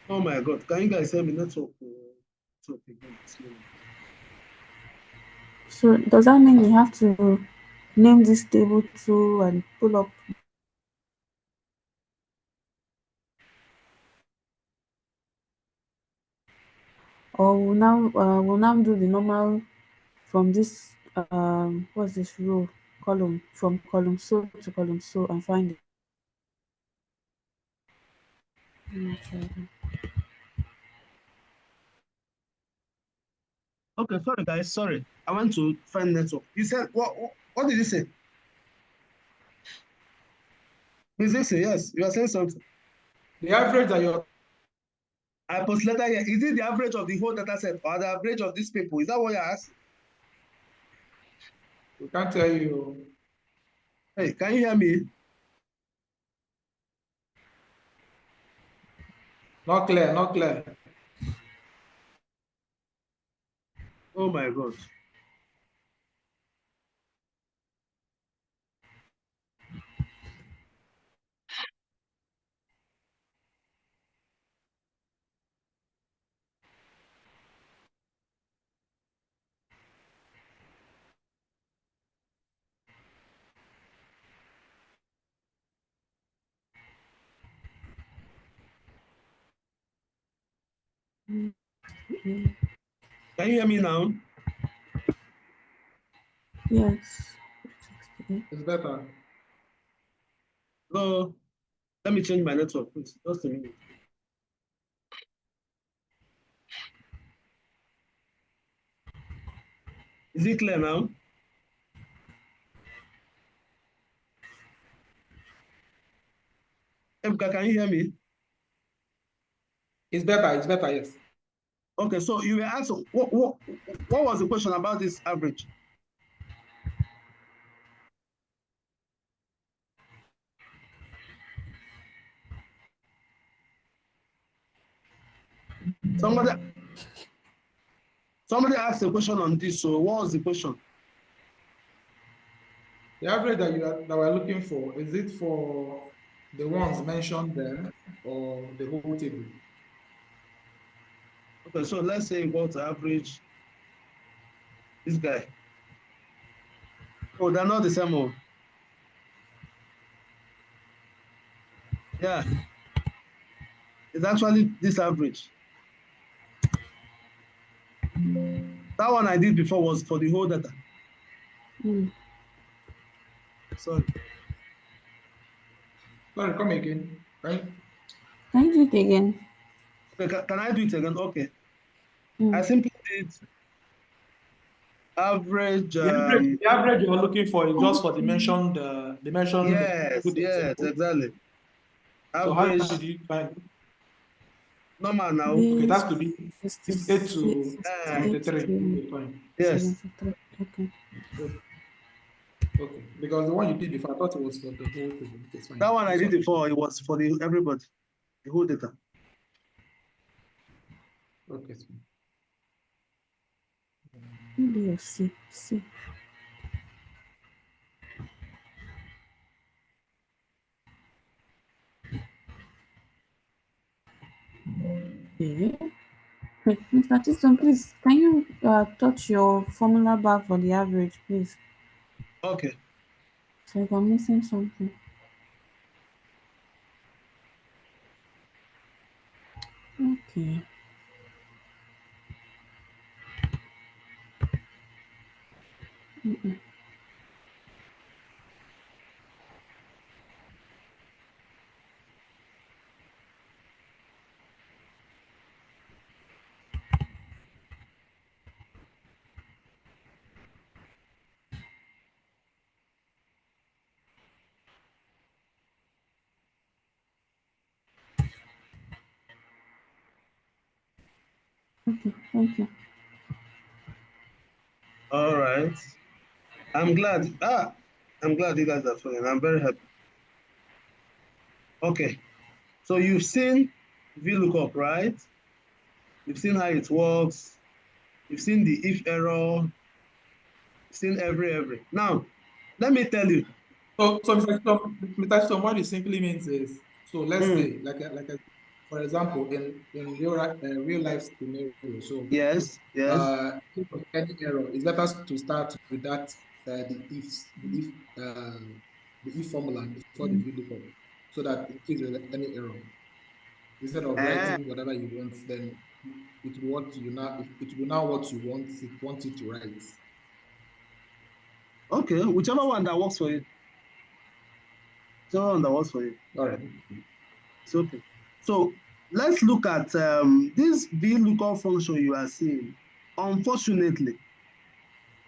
Oh my God. Can you guys hear me? Network again. So does that mean we have to name this table too and pull up, or we'll now do the normal from this what's this row column from column so to column so and find it. Okay. Okay, sorry guys, sorry. I went to find network. You said what did you say? Miss Dixon, yes, you are saying something. The average that you're I postulated here. Is it the average of the whole data set or the average of these people? Is that what you're asking? we can't tell you. Hey, can you hear me? Not clear, not clear. Oh my God. Mm, Can you hear me now? yes. It's better. No, let me change my network, please. Just a minute. Is it clear now? Ebuka, can you hear me? It's better, yes. Okay, so you were asked what was the question about this average? Somebody asked a question on this. So what was the question? The average that we're looking for, is it for the ones mentioned there or the whole table? Okay, so let's say equal to average this guy. Oh, they're not the same one. Yeah, it's actually this average. That one I did before was for the whole data. Mm. Sorry. Sorry, come again, right? Can you do it again? Okay, can I do it again? Okay. I Mm. simply did average. The average you're looking for is just for the Okay. mentioned Yes, good yes, example. exactly. So how Average did you find it? normal now. Okay, This that's to be 68 66, to 68 73. to Okay, fine. Yes, 73. Okay. Okay, because the one you did before, I thought it was for the whole thing. It's fine. that one I It's did okay. before. It was for the everybody, the whole data. Okay, it's fine. Maybe you see. See. Okay. Wait, Mr. Chisholm, please, can you touch your formula bar for the average, please? Okay. So if I'm missing something. Okay. Okay. Thank you. All right. I'm glad. I'm glad you guys are following. I'm very happy. Okay. So you've seen VLOOKUP, right? You've seen how it works. You've seen the if error. You've seen every. Now, let me tell you. So Mr. Chisholm, what it simply means is, so let's Mm, say, for example, in real life scenario, so yes, yes. if of any error, it's better to start with that the if formula before the VLOOKUP, so that in case there's any error, instead of Eh, writing whatever you want, then it will what you now it will now what you want it to write. okay. Whichever one that works for you. Whichever one that works for you. All right. It's okay. So let's look at this VLOOKUP function you are seeing. Unfortunately,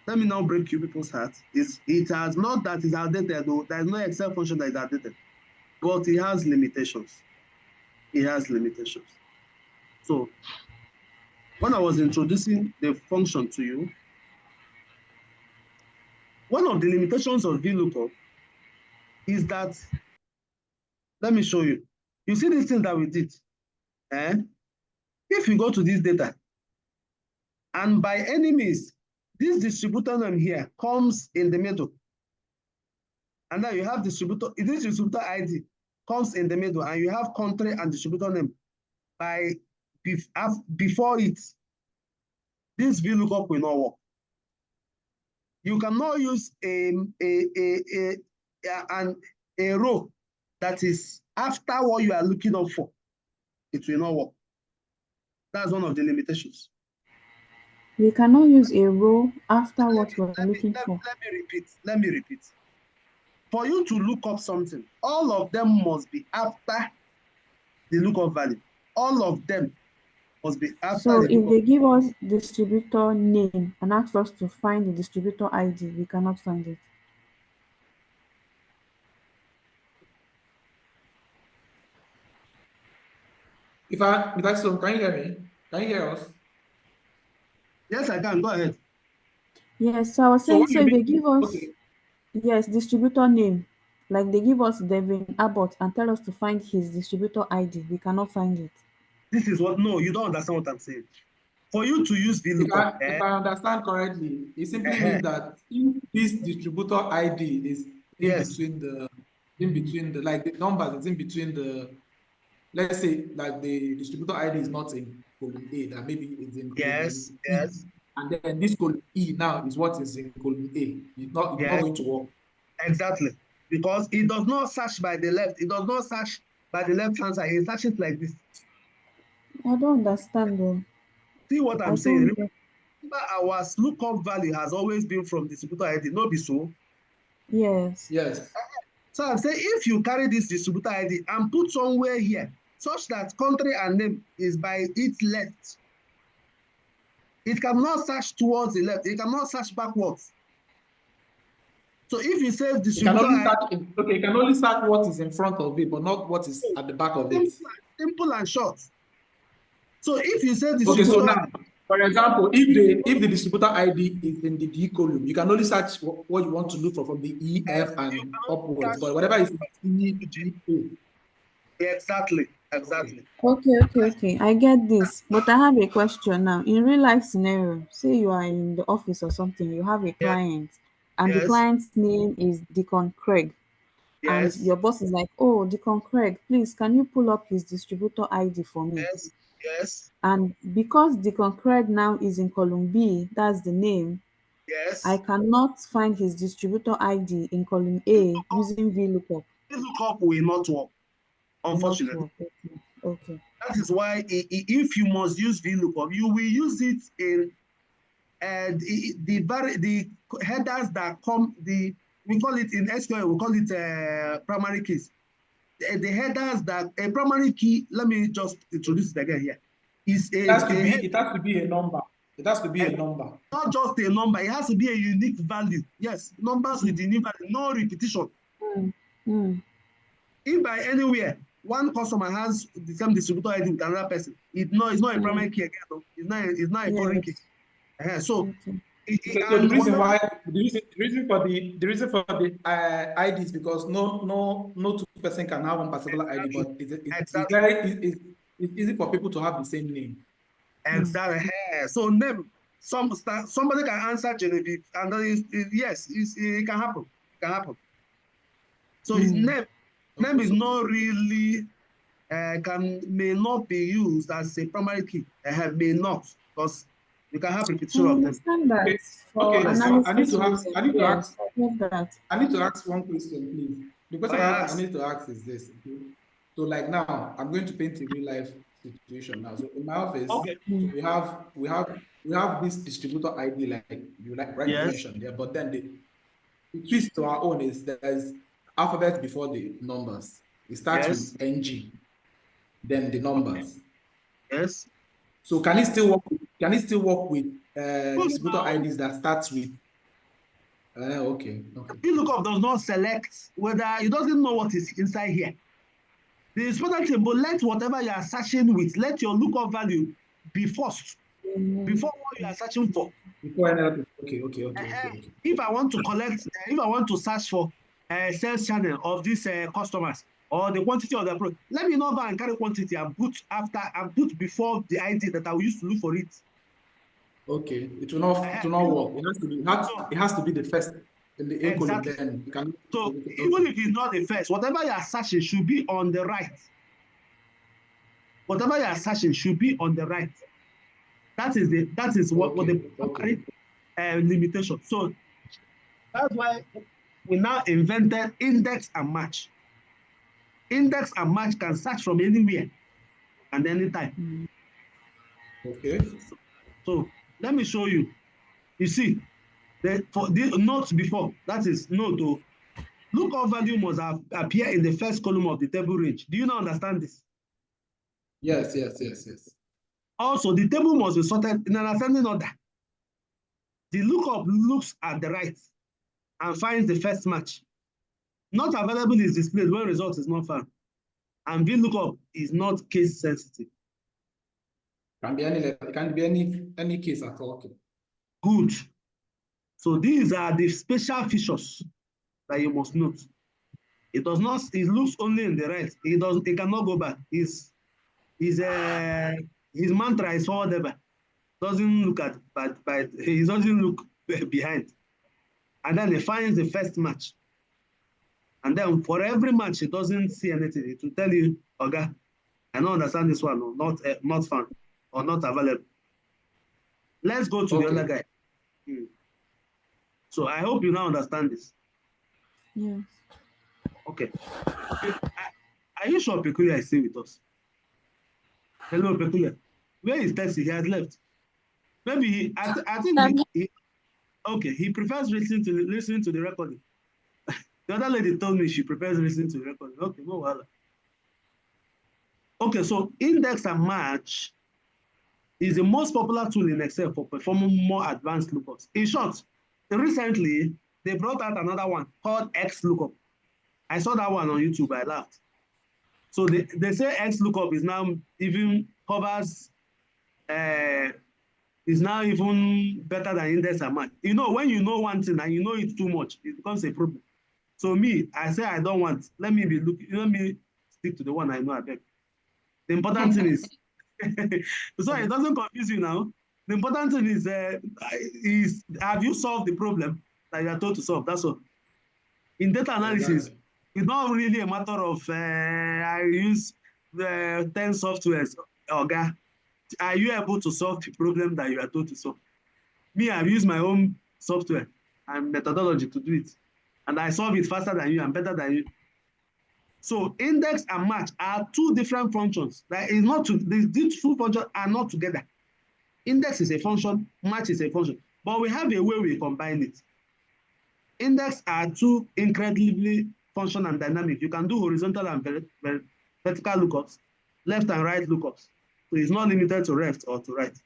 let me now break you people's hearts. It has not that it's outdated, though. There is no Excel function that is outdated, but it has limitations. It has limitations. So when I was introducing the function to you, one of the limitations of VLOOKUP is that, let me show you. You see this thing that we did? Eh? If you go to this data, and by any means, this distributor name here comes in the middle. And then you have distributor, this distributor ID comes in the middle, and you have country and distributor name before it. This VLOOKUP will not work. You cannot use a row that is after what you are looking up for. It will not work. That's one of the limitations. We cannot use a row after what we're looking for. Let me repeat. For you to look up something, all of them must be after the lookup value. All of them must be after So the if lookup. they give us distributor name and ask us to find the distributor ID, we cannot find it. If that's so, can you hear me? Can you hear us? Yes, I can. Go ahead. Yes, so I was So saying, what so you if mean? they give us, Okay, yes, distributor name, like they give us Devin Abbott and tell us to find his distributor ID, we cannot find it. This is what, no, you don't understand what I'm saying. For you to use VLOOKUP, if I understand correctly, it simply means that if this distributor ID is yes, in between the like the numbers is in between the, let's say like the distributor ID is not in column A, that maybe it's in yes, column E, yes, and then this column E now is what is in column A. It's not yes, going to work. exactly. Because it does not search by the left. It does not search by the left-hand side. It searches like this. I don't understand though. See what I I'm saying? don't get. Remember, our lookup value has always been from distributor ID, not be so. Yes. Yes. So I'm saying if you carry this distributor ID and put somewhere here, such that country and name is by its left. It cannot search towards the left. It cannot search backwards. So if you say distributor it can only search what is in front of it, but not what is at the back of it. Simple and short. So if you say distributor, okay, so now, for example, if the distributor ID is in the D column, you can only search what you want to look for from the E, F, and upwards. But whatever is in E, G, A. Exactly. Okay. I get this, but I have a question now. In real life scenario, say you are in the office or something, you have a client, and the client's name is Deacon Craig, and your boss is like, "Oh, Deacon Craig, please, can you pull up his distributor ID for me?" Yes. And because Deacon Craig now is in column B, that's the name. Yes. I cannot find his distributor ID in column A using VLOOKUP. VLOOKUP will not work, unfortunately. Okay. That is why if you must use VLOOKUP, you will use it in the headers that come, we call it in SQL, we call it primary keys. The headers that a primary key, let me just introduce it again here. It has to be a number. It has to be a number. Not just a number, it has to be a unique value. Yes, numbers with unique value, no repetition. If by anywhere one customer has the same distributor ID with another person, it's not a primary key again. No? It's not a foreign key. So the reason for the ID is because no two person can have one particular ID, but it's easy for people to have the same name. Exactly. So name, somebody can answer Genevieve, and yes, it can happen. It can happen. So his name is not really may not be used as a primary key. May not, because you can have repetition of them. That so I need to ask one question, please. The question I need to ask is this. Okay? So like now, I'm going to paint a real life situation now. So in my office, so we have this distributor ID, like you mentioned there, but then the twist to our own is there's alphabet before the numbers. It starts with NG, then the numbers. Yes. So can it still work with distributor IDs that starts with okay. VLOOKUP does not select whether it doesn't know what is inside here. The important thing, but let whatever you are searching with, let your lookup value be first before what you are searching for. Okay. If I want to collect, if I want to search for a sales channel of these customers or the quantity of the product, let me not go and carry quantity and put before the ID that I will use to look for it. Okay, it will not work. It has to be the first in the A column. Then you can. So even if it's not the first, whatever you are searching should be on the right. Whatever you are searching should be on the right. That is what the primary limitation. So that's why we now invented index and match. Index and match can search from anywhere and anytime. Okay. So let me show you. You see, for the note before, that is note to lookup value must appear in the first column of the table range. Do you now understand this? Yes. Also, the table must be sorted in an ascending order. The lookup looks at the right and finds the first match. Not available is displayed when result is not found. And VLOOKUP is not case sensitive. Can be any case at all. Okay. Good. So these are the special features that you must note. It does not. It looks only in the right. It cannot go back. His mantra is forward ever. Doesn't look at, but he doesn't look behind. And then he finds the first match. And then for every match, he doesn't see anything. It will tell you, okay, I don't understand this one, not found or not available. Let's go to the other guy. So I hope you now understand this. Yes. Okay. Are you sure Peculiar is still with us? Hello, Peculiar. Where is Tessie? He has left. Maybe I think he prefers listening to the recording. The other lady told me she prefers listening to the recording. Okay, no wahala. Okay, so index and match is the most popular tool in Excel for performing more advanced lookups. In short, recently, they brought out another one called X lookup. I saw that one on YouTube, I laughed. So they say X lookup is now even covers, is now even better than index and match. You know, when you know one thing and you know it too much, it becomes a problem. So me, I say I don't want, let me stick to the one I know, I beg. The important thing is, so it doesn't confuse you now. The important thing is have you solved the problem that you are told to solve? That's all. In data analysis, it's not really a matter of I use the 10 softwares. Okay, are you able to solve the problem that you are told to solve? Me, I've used my own software and methodology to do it, and I solve it faster than you and better than you. So index and match are two different functions. That is not to, these two functions are not together. Index is a function, match is a function, but we have a way we combine it. Index are two incredibly functional and dynamic. You can do horizontal and vertical lookups, left and right lookups. So it's not limited to left or to right.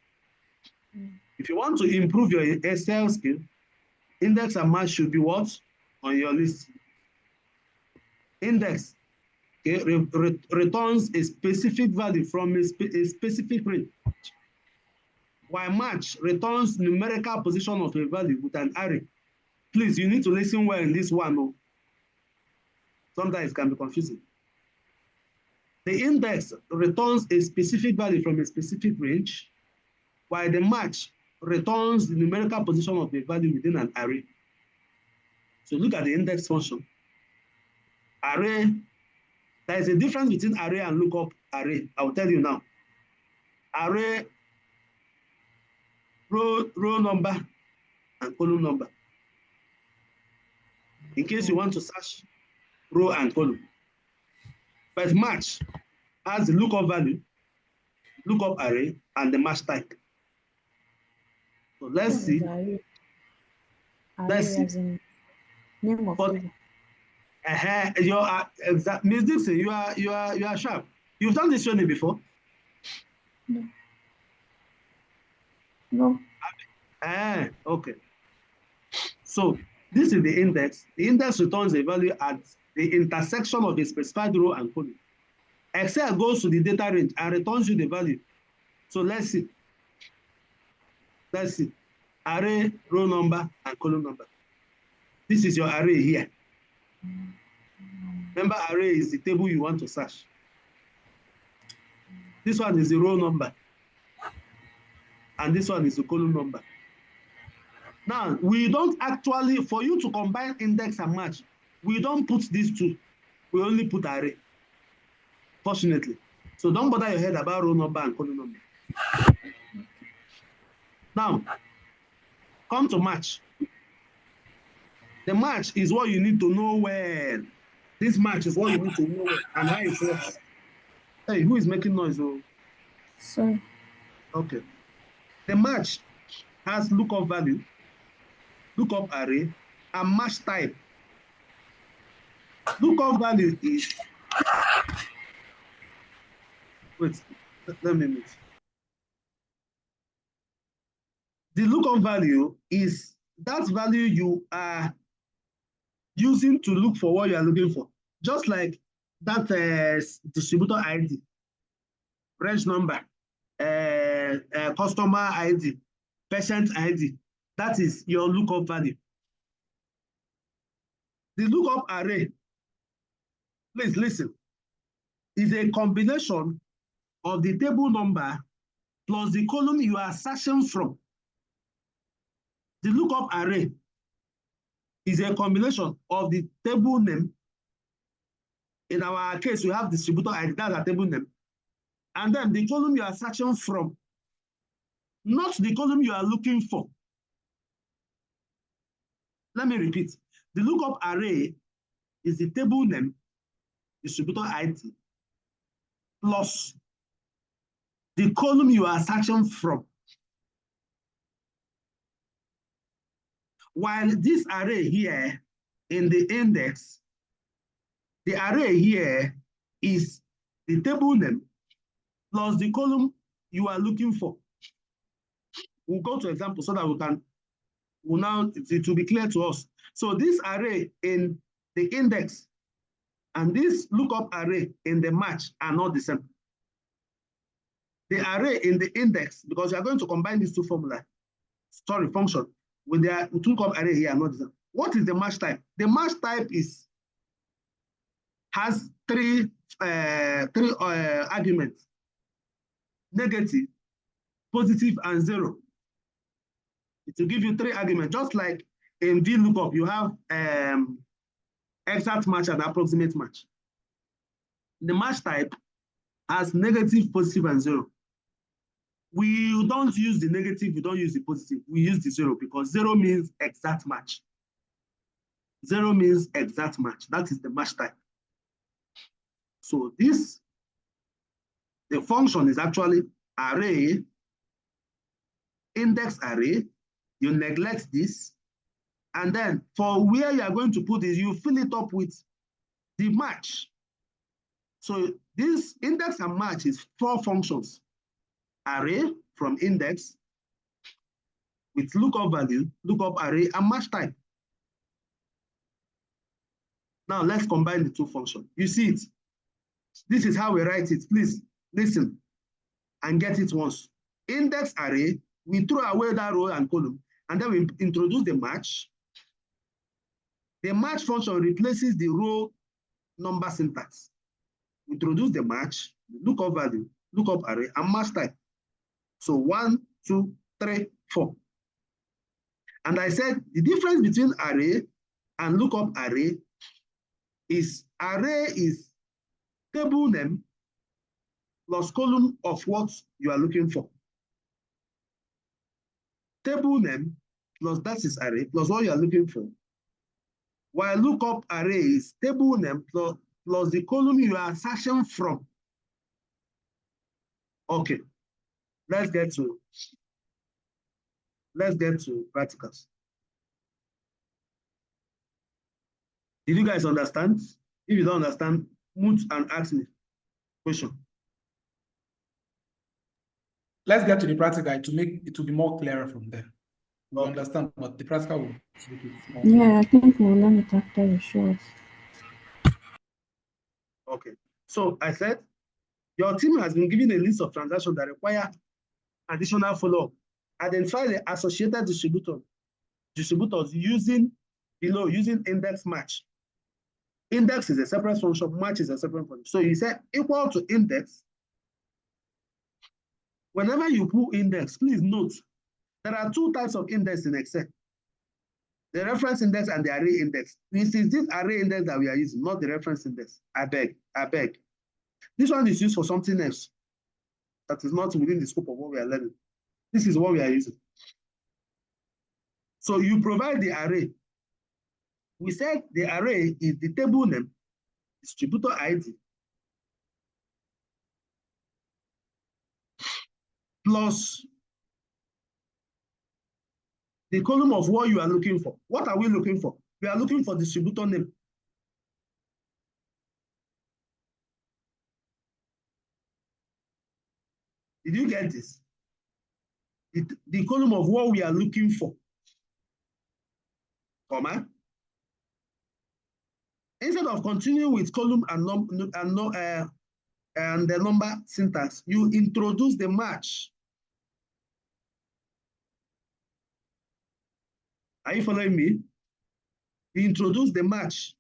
If you want to improve your Excel skill, index and match should be what? On your list. Index, okay, returns a specific value from a specific range, while match returns numerical position of a value with an array. Please, you need to listen well in this one. Oh. Sometimes it can be confusing. The index returns a specific value from a specific range, while the match returns the numerical position of a value within an array. So look at the index function. Array, there is a difference between array and lookup array. I will tell you now. Array, row number, and column number. In case you want to search row and column. But match has the lookup value, lookup array, and the match type. So let's see. Let's see. Name of table. You are exact. Ms. Dixon, you are sharp. You've done this training before? No. No. Okay. So this is the index. The index returns a value at the intersection of a specified row and column. Excel goes to the data range and returns you the value. So let's see. Let's see. Array, row number, and column number. This is your array here. Remember, array is the table you want to search. This one is the row number. And this one is the column number. Now, we don't actually, for you to combine index and match, we don't put these two. We only put array, fortunately. So don't bother your head about row number and column number. Now, come to match. The match is what you need to know well. This match is what you need to know well and how it works. Hey, who is making noise? Oh? Sorry. Okay. The match has lookup value, lookup array, and match type. Lookup value is, wait, let me move. The lookup value is that value you are using to look for what you are looking for. Just like that distributor ID, branch number, customer ID, patient ID. That is your lookup value. The lookup array, please listen, is a combination of the table number plus the column you are searching from. The lookup array is a combination of the table name. In our case, we have distributor ID, that's a table name. And then the column you are searching from, not the column you are looking for. Let me repeat. The lookup array is the table name, distributor ID, plus the column you are searching from. While this array here in the index, the array here is the table name, plus the column you are looking for. We'll go to example so that it will be clear to us. So this array in the index and this lookup array in the match are not the same. The array in the index, because we are going to combine these two function with the lookup array here are not the same. What is the match type? The match type has three arguments: negative, positive, and 0. It will give you 3 arguments, just like in VLOOKUP, you have exact match and approximate match. The match type has negative, positive, and 0. We don't use the negative, we don't use the positive, we use the 0 because 0 means exact match. 0 means exact match. That is the match type. So the function is actually array, index array. You neglect this, and then for where you are going to put this, you fill it up with the match. So this index and match is 4 functions: array from index with lookup value, lookup array, and match type. Now let's combine the 2 functions. You see it. This is how we write it. Please listen and get it once. Index array, we throw away that row and column, and then we introduce the match. The match function replaces the row number syntax. We introduce the match, lookup value, lookup array, and match type. So 1, 2, 3, 4. And I said the difference between array and lookup array is table name plus column of what you are looking for. Table name plus that is array plus what you are looking for. While lookup array is table name plus the column you are searching from. Okay, let's get to practicals. Did you guys understand? If you don't understand, mute and ask me question. Let's get to the practical to make it to be more clearer from there. We understand, but the practical will make it more clear. Yeah, I think we'll learn it after you show us. Okay, so I said your team has been given a list of transactions that require additional follow-up. Identify the associated distributors using index match. Index is a separate function, match is a separate function. So you said equal to index. Whenever you put index, please note there are 2 types of index in Excel: the reference index and the array index. This is this array index that we are using, not the reference index. I beg. This one is used for something else that is not within the scope of what we are learning. This is what we are using. So you provide the array. We said the array is the table name, distributor ID, plus the column of what you are looking for. What are we looking for? We are looking for distributor name. Did you get this? The column of what we are looking for, comma. Instead of continuing with column and the number syntax, you introduce the match. Are you following me? You introduce the match.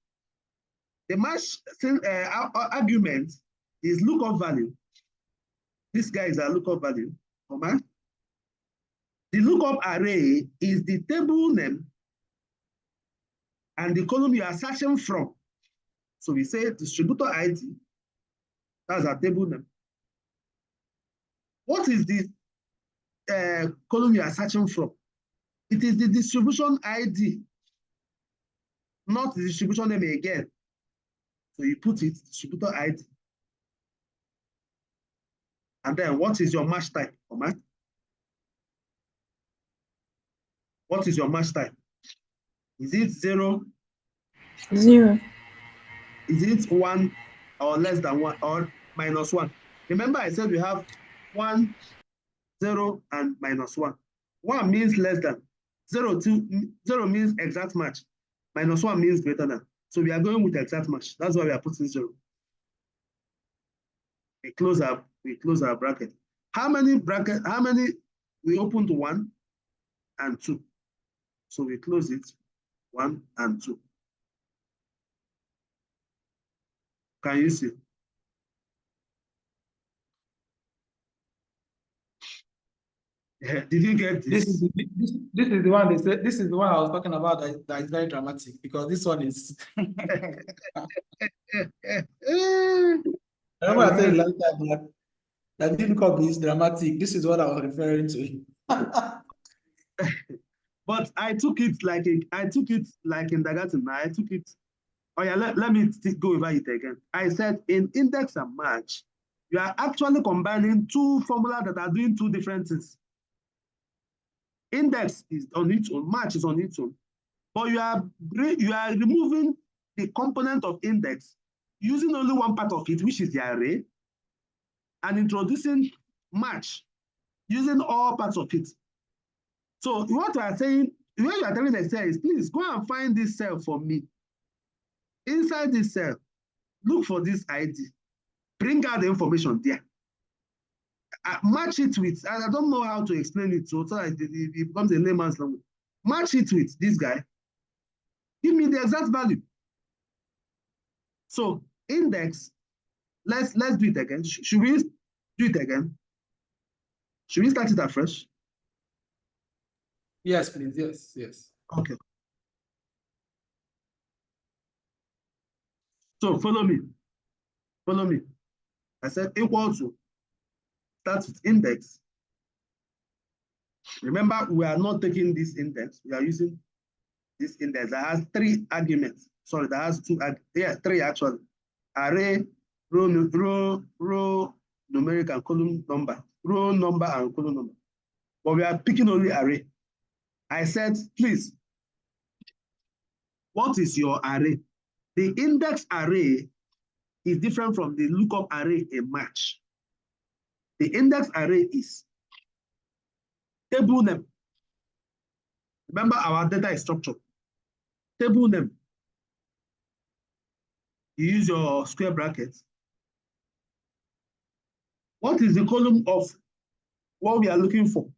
The match argument is lookup value. This guy is a lookup value, comma. The lookup array is the table name and the column you are searching from. So we say distributor ID, that's our table name. What is the column you are searching from? It is the distribution ID, not the distribution name again. So you put it, distributor ID. And then what is your match type, comma? What is your match type? Is it 0? 0. Is it 1 or less than 1 or -1? Remember I said we have 1, 0, and -1. 1 means less than. 0 means exact match. -1 means greater than. So we are going with exact match. That's why we are putting 0. We close our bracket. How many we open to 1 and 2? So we close it 1 and 2. Can you see? Did you get this? This is the one they said. This is the one I was talking about. That is very dramatic because this one is. I remember I said last time that VLOOKUP is dramatic. This is what I was referring to. But I took it like in kindergarten. I took it. Oh yeah, let me go over it again. I said in index and match, you are actually combining two formulas that are doing two different things. Index is on its own, match is on its own, but you are removing the component of index using only one part of it, which is the array, and introducing match using all parts of it. So what you are saying, when you are telling the cell is, please go and find this cell for me. Inside this cell, look for this ID. Bring out the information there. Match it with, I don't know how to explain it, so it becomes a layman's language. Match it with this guy. Give me the exact value. So index, let's do it again. Should we do it again? Should we start it afresh? Yes, please. Yes. Okay. So follow me. I said equal to, start with index. Remember, we are not taking this index. We are using this index that has 3 arguments. Sorry, that has 3 actually. Array, row numeric and column number. Row number and column number. But we are picking only array. I said, please, what is your array? The index array is different from the lookup array in match. The index array is table name. Remember, our data is structured. Table name. You use your square brackets. What is the column of what we are looking for?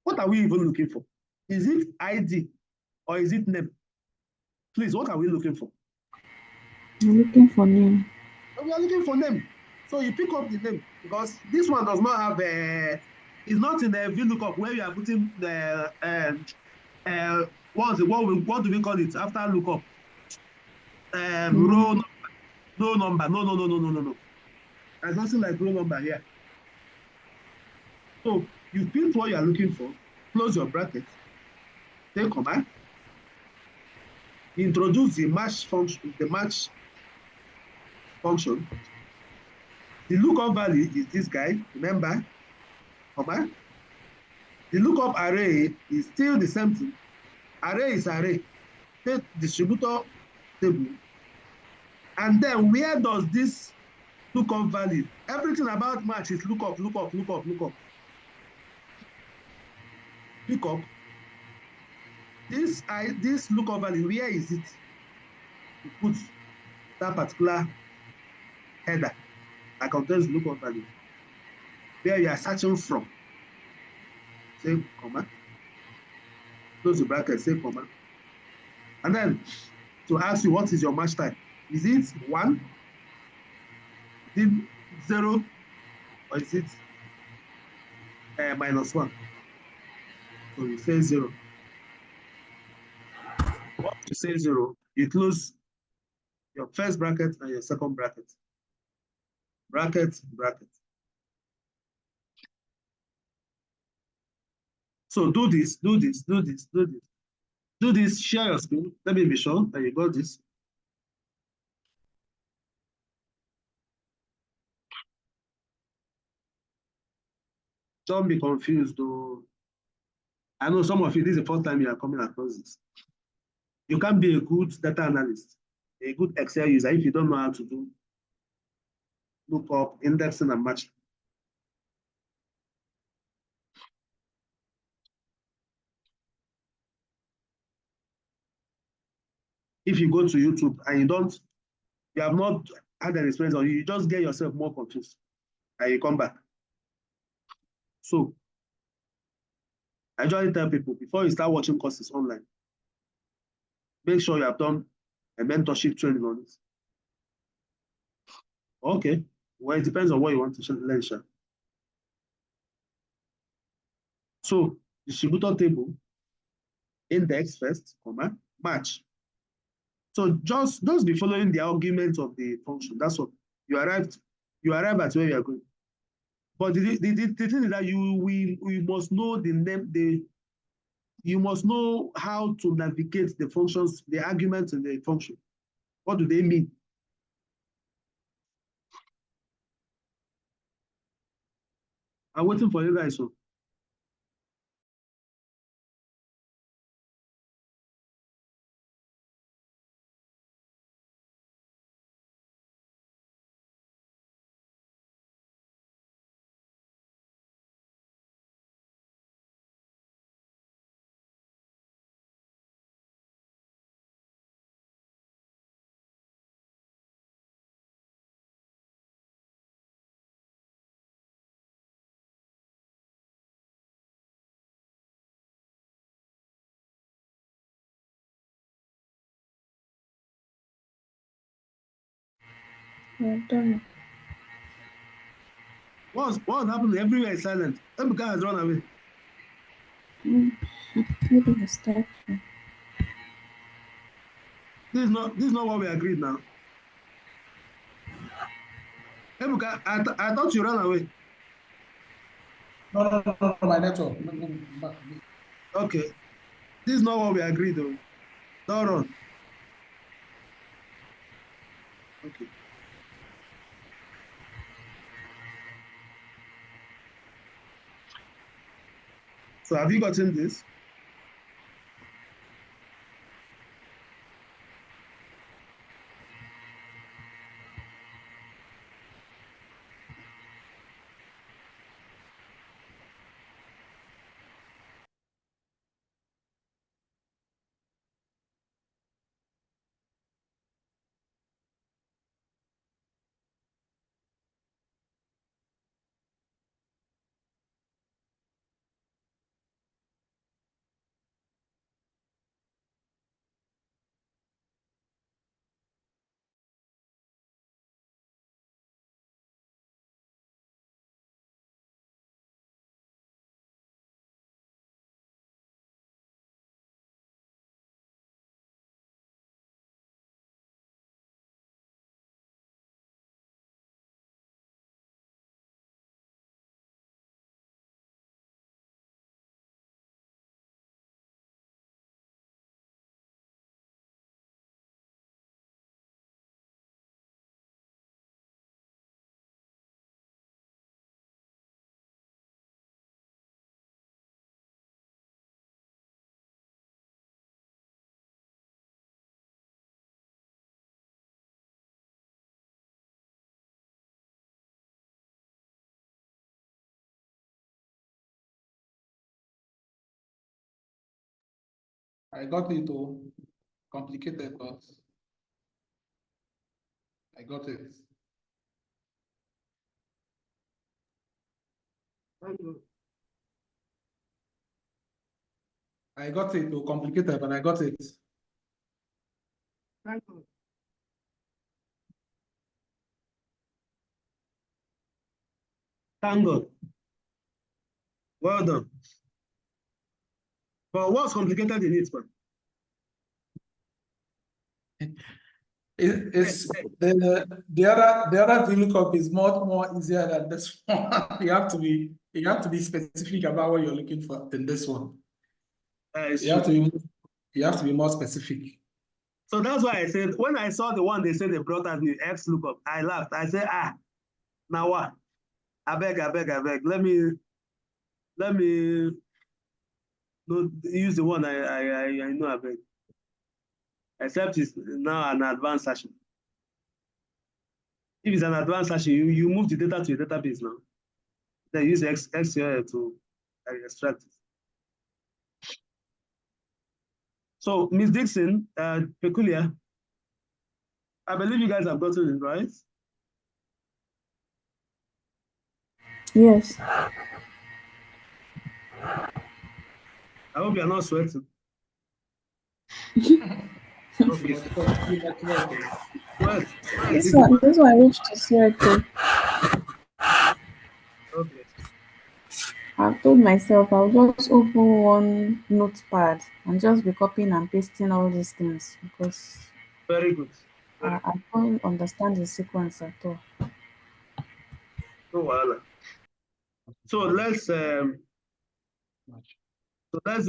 What are we even looking for? Is it ID or is it name? Please, what are we looking for? I'm looking for name. We are looking for name. So you pick up the name because this one does not have it's not in the VLOOKUP where you are putting the what do we call it after lookup? Row number. No. There's nothing like row number here. So you pick what you are looking for, close your bracket, say comma, introduce the match function, The lookup value is this guy, remember, comma. The lookup array is still the same thing. Array is array. Take distributor table. And then where does this lookup value? Everything about match is lookup. Lookup. This lookup value, where is it? You put that particular header that contains lookup value. Where you are searching from. Say comma. Close the bracket, say comma. And then to ask you what is your match type. Is it 1? Is it 0? Or is it -1? So you say 0. Once you say 0, you close your first bracket and your second bracket. Bracket. So do this, share your screen. Let me be sure that you got this. Don't be confused though. I know some of you, this is the first time you are coming across this. You can't be a good data analyst, a good Excel user if you don't know how to do lookup, indexing, and matching. If you go to YouTube and you have not had an experience, or you just get yourself more confused, and you come back. So I usually tell people, before you start watching courses online, make sure you have done a mentorship training on it. Okay, well, it depends on what you want to learn. So distributor table, index first, comma, match. So just be following the argument of the function. That's what you arrive at where you are going. But the thing is that we must know the name, you must know how to navigate the functions, the arguments in the function. What do they mean? I'm waiting for you guys. So. Well done. What's happening? Everywhere is silent. Ebuka has run away. Maybe the start. This is not what we agreed now. Ebuka, I thought you ran away. No, my network. Okay. This is not what we agreed though. Don't run. Okay. So have you gotten this? I got it all complicated, but I got it. I got it all complicated, but I got it. Thank you. Thank God. Well done. But what's complicated in it, man? It's the other VLOOKUP is much more easier than this one. you have to be specific about what you're looking for in this one. You have to be more specific. So that's why I said, when I saw the one they said they brought out the X lookup, I laughed. I said, now what? I beg. Let me use the one I know I beg. Except it's now an advanced session. If it's an advanced hashing, you move the data to a database now. Then use XML to extract it. So, Ms. Dixon, peculiar, I believe you guys have gotten it, right? Yes. I hope you're not sweating. Okay. Sweat. This one I wish to sweat too. Okay. I've told myself I'll just open one notepad and just be copying and pasting all these things because Very good. Very I don't understand the sequence at all. No wahala. So let's do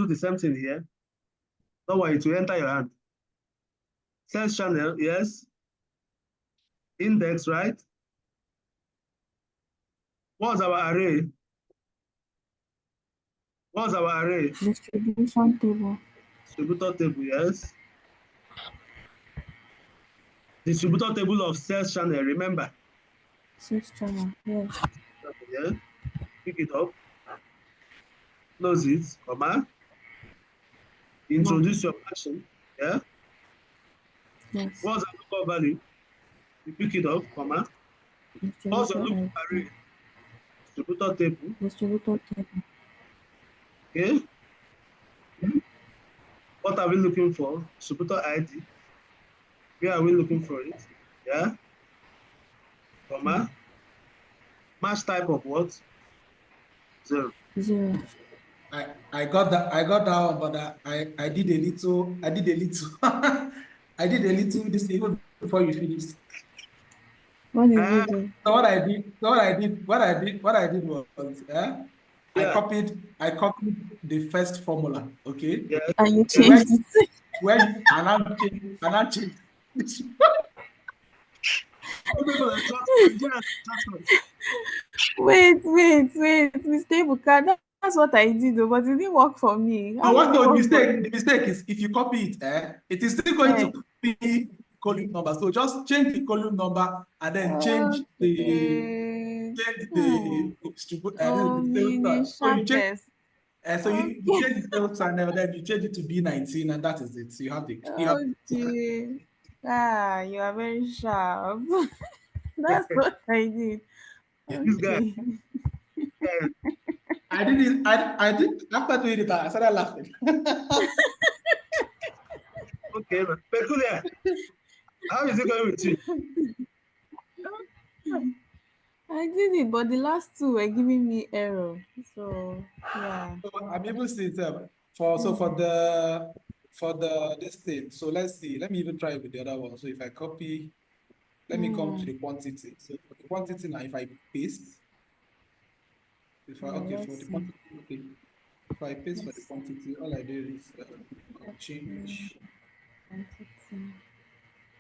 the same thing here. Don't worry, it will enter your hand. Sales channel, yes. Index, right? What's our array? What's our array? Distribution table. Distributor table, yes. Distributor table of sales channel, remember? Sales channel, yes. Yeah. Pick it up, close it, comma. Introduce your function, yeah. Yes. What's the lookup value? You pick it up, comma. What's the lookup array? Distributor table. Distributor table. Okay. What are we looking for? Distributor ID. Where are we looking for it? Yeah. Comma. Match type of what? 0. 0. I got that one, but I did a little I did a little this even before you finished. What did you do? So what I did was Yeah. I copied the first formula, okay? Yeah. And you changed it. And I changed. Wait, Mr. Ebuka, that's what I did, though, but it didn't work for me. How did it The work for you? mistake is if you copy it, it is still going to be column number. So just change the column number and then change Okay. the Oh, meaning sharpness. so you change the sales channel, then you change it to B19, and that is it. So you have Okay. Ah, you are very sharp. That's what I did. This guy. Okay. I did it. I did after doing it. I started laughing. Okay, peculiar. How is it going with you? I did it, but the last two were giving me error. So yeah. So I'm able to see it for the this thing. So let's see. Let me even try it with the other one. So if I copy, let me come to the quantity. So for the quantity now, if I paste, Let's for the see. quantity, okay. If I paste for the quantity, all I do is I'll change.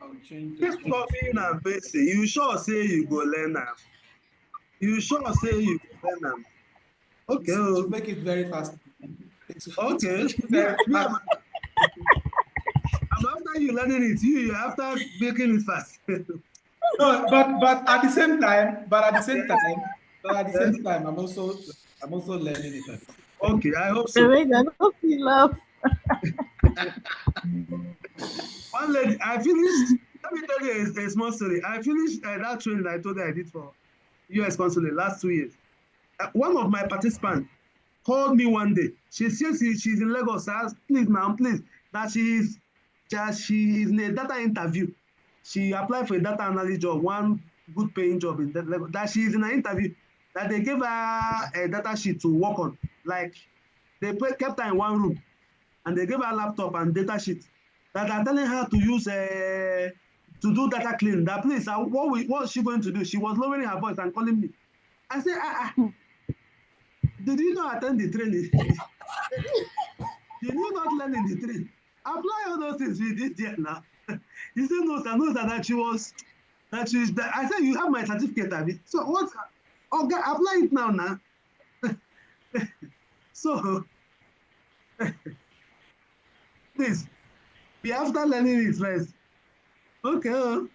I'll change this Keep copying and pasting. You sure say you go learn now? You sure say you go learn now? Okay. To make it very fast. Okay. I'm after you learning it. You're after making it fast. No, but at the same time, I'm also learning it. Okay, I hope so. Wait, I don't feel love. One lady, I finished. Let me tell you a small story. I finished that training I told you I did for US Consulate last 2 years. One of my participants called me one day. She says she's in Lagos. I asked, please, ma'am, please, that she is in a data interview. She applied for a data analyst job, one good paying job in Lagos. That she is in an interview, that they gave her a data sheet to work on. Like they kept her in one room and they gave her a laptop and data sheet. That are telling her to use to do data cleaning. That please, what is she going to do? She was lowering her voice and calling me. I said, did you not attend the training? Did you not learn in the training? Apply all those things we did there now. He said, no, sir, that she was, I said, you have my certificate, Abby. So what? Okay, apply it now. So, please, be after learning it first. Okay,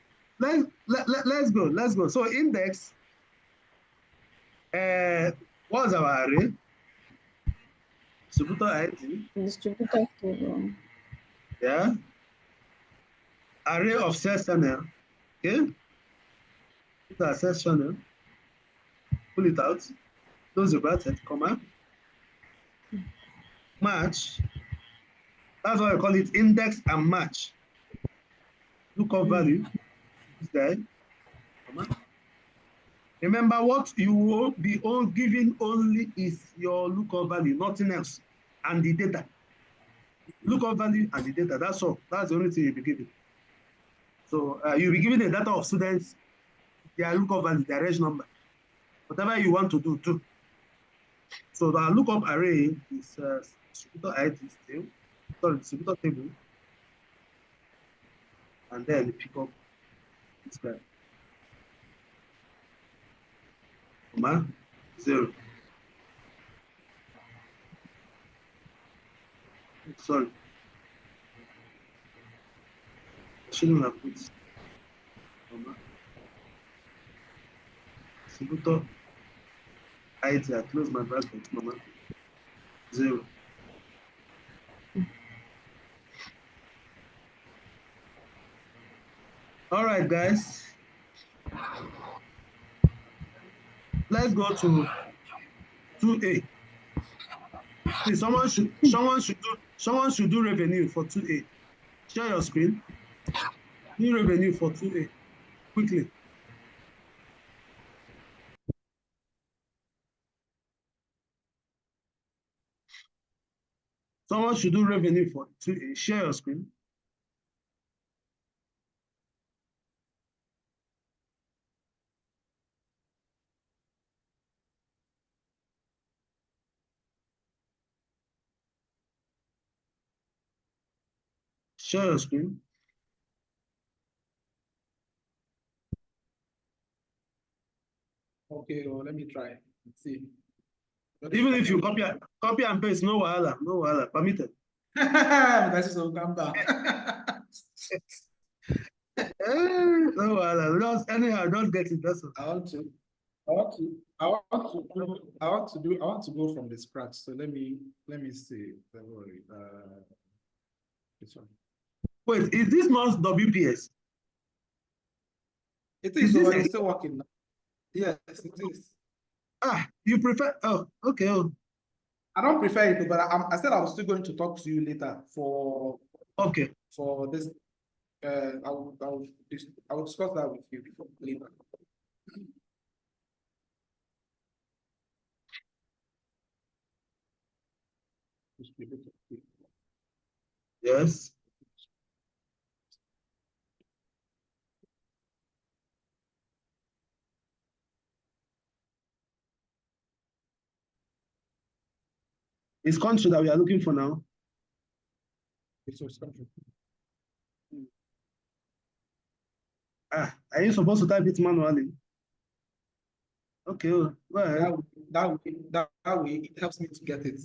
let's go. Let's go. So index, what's our array? Distributor ID. Distributor table. Yeah. Array of cells channel. Okay. Put our cells channel. Pull it out. Close the bracket, comma. Match. That's why I call it index and match. Lookup value. This guy. Comma. Remember, what you will be giving only is your lookup value, nothing else, and the data. Lookup value and the data. That's all. That's the only thing you'll be giving. So you'll be giving the data of students, their lookup value, their reg number, whatever you want to do. So the lookup array is distributor ID still, sorry, distributor table, and then pick up this guy, comma 0. Sorry, I shouldn't have put comma distributor ID. I close my bracket, comma 0. All right, guys. Let's go to 2A. Please, someone should do revenue for 2A. Share your screen. New revenue for 2A. Quickly. Someone should do revenue for 2A. Share your screen. Share your screen. Okay, well, let me try. Let's see. Even if you copy and paste, no wahala, permitted. That's just calm down. No wahala, just anyhow, don't get it. That's all. I want to go from the scratch. So let me see. Don't worry. This one. Wait, is this not WPS? It is, but it's still working. Yes, it is. You prefer? Oh, okay. Oh. I don't prefer it, but I said I was still going to talk to you later for this. I will discuss that with you before later. Yes. It's country that we are looking for now. It's country. Are you supposed to type it manually? Okay, go ahead. That way, it helps me to get it.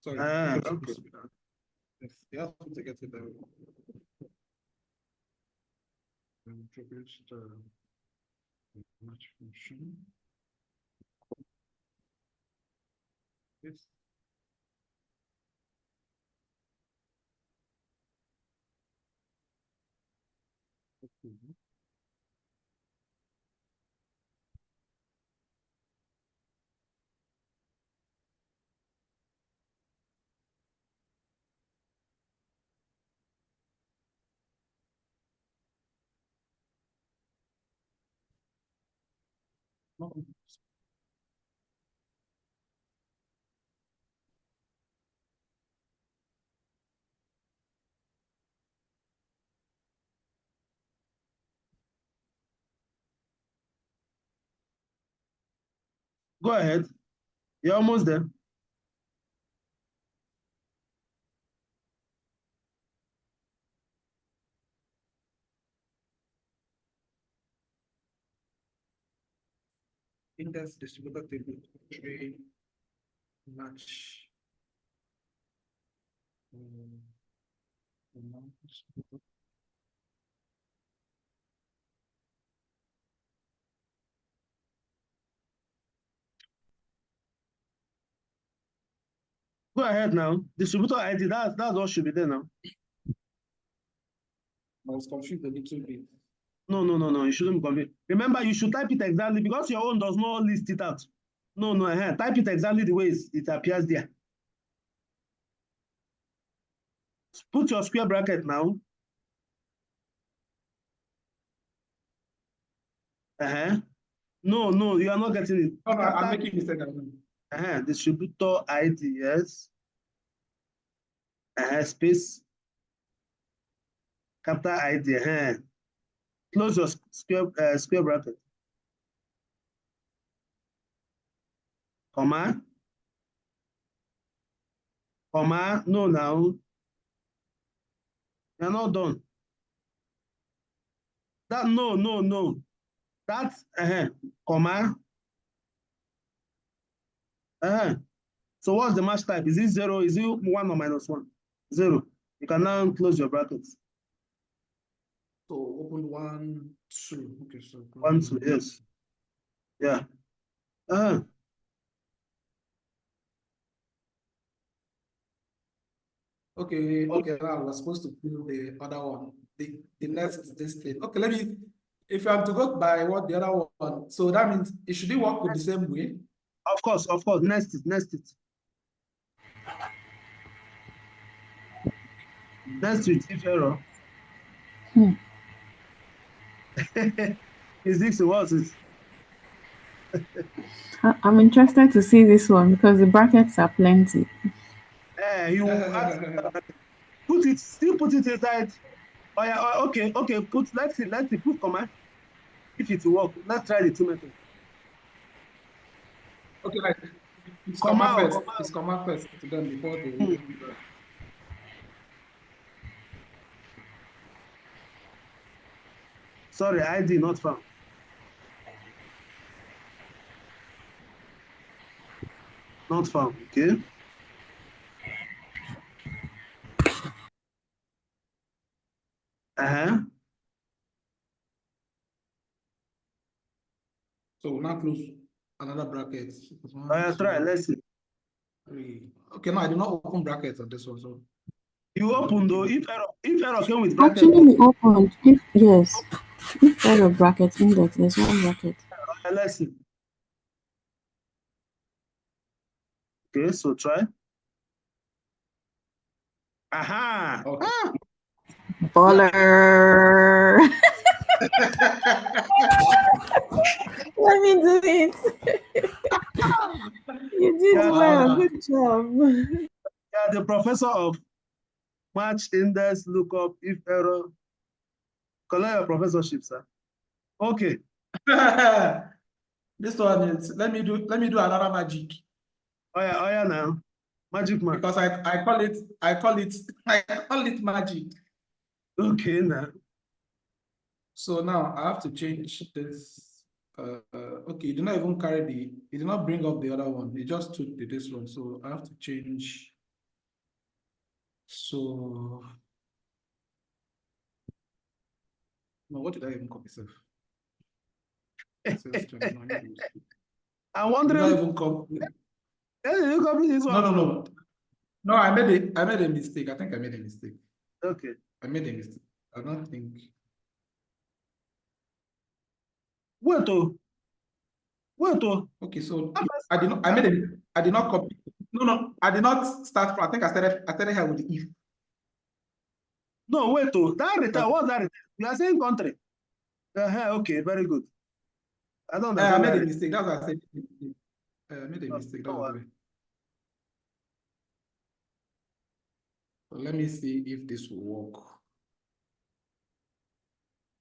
Sorry. Okay. Yes, it helps me to get it. Introduce the match function. Yes. Okay. Go ahead. You're almost there. Index distributor table tree match. Go ahead now. Distributor ID, that's what should be there now. I was confused a little bit. No, you shouldn't be confused. Remember, you should type it exactly because your own does not list it out. No, type it exactly the way it appears there. Put your square bracket now. No, you are not getting it. No, I'm making mistake. Distributor ID, yes. Space. Capital ID. Close your square bracket. Comma. No, now. You're not done. No. That's comma. So what's the match type? Is it 0? Is it 1 or -1? 0. You can now close your brackets. So open 1, 2. Okay, so 1, 2, yes. Yeah. Okay, now we're supposed to fill the other one. The next this thing. Okay, if I have to go by what the other one, so that means it should work with the same way. Of course. Next it. Next with IFERROR. Is this what it? I'm interested to see this one because the brackets are plenty. You put it inside. Oh yeah, okay. Let's see, put comma. If it will work, let's try the two methods. Okay, like it's comma first. It's comma first to them before they Sorry, ID not found. Not found, okay. So now close another bracket. Try, let's see. 3. Okay, no, I did not open brackets on this one. So you open though, if error came with bracket. Actually, we opened. Yes. If error bracket index, there's one bracket. Let's see. Okay, so try. Okay. Baller. Let me do it. You did well. Good job. Yeah, the professor of match, index, lookup, if error. Collect your professorship, sir. Okay. This one is let me do another magic. Oh yeah now. Magic man. Because I call it magic. Okay now. So now I have to change this. Okay, you did not even you did not bring up the other one. You just took this one. So I have to change. So no, what did I even copy self? I'm wondering. Did I even copy? You copy this one? No, I made a mistake. I think I made a mistake. Okay. I made a mistake. I don't think. Wait. Okay, so I did not copy. No, I did not start from. I think I started here with the if. No, wait. That return, what's that return? You are saying country. Okay, very good. I don't understand. I made a mistake. That's what I said. I made a mistake. That was so let me see if this will work.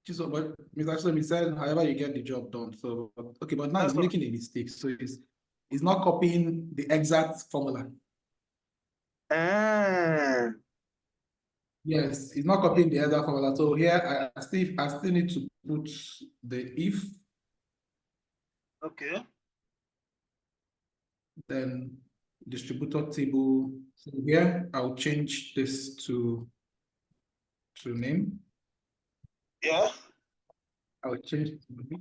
So, but Mr. Shlomi said, however, you get the job done. So, okay, but now he's making a mistake. So he's not copying the exact formula. Yes, he's not copying the exact formula. So here, I still need to put the if. Okay. Then distributor table. So here, I'll change this to name. Yeah. I'll change it to B.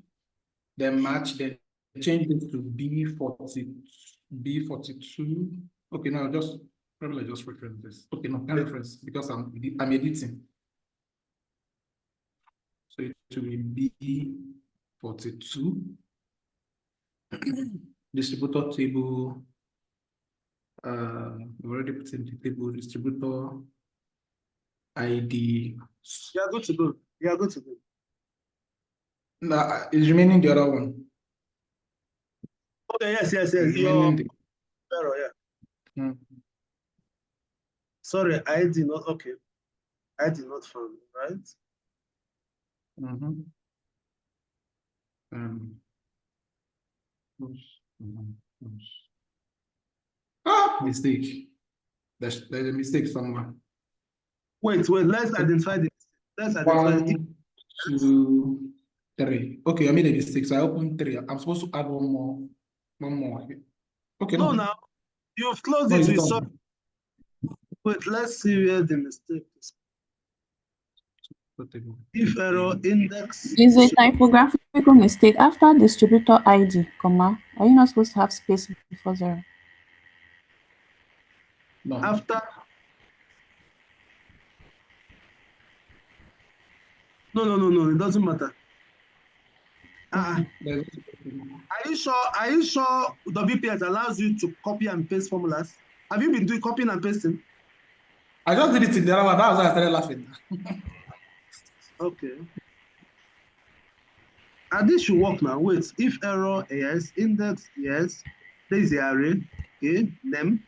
Then match, then change it to B42. Okay, now just Probably just reference this. Okay, no, can't reference because I'm editing. So it will be B42. Distributor table. We've already put in the table distributor ID. You are good to go. You are good to go. No, it's remaining the other one. Okay, yes. Remaining the error, yeah. Sorry, I did not. Okay, I did not find right. Mistake. There's a mistake somewhere. Wait. Let's identify the. Let's identify 1, 2, 3. Okay, I made a mistake. So I opened 3. I'm supposed to add one more. Okay, no. Now you've closed no, it. it's So done. wait, let's see where the mistake is. If error index Is a typographical mistake after distributor ID, comma. Are you not supposed to have space before 0? No. After. No. It doesn't matter. Okay. Are you sure WPS allows you to copy and paste formulas? Have you been doing copying and pasting? I just did it in the other one. That was why I started laughing. Okay. And this should work now. Wait, if error, yes, index, yes, there is the array, okay, name,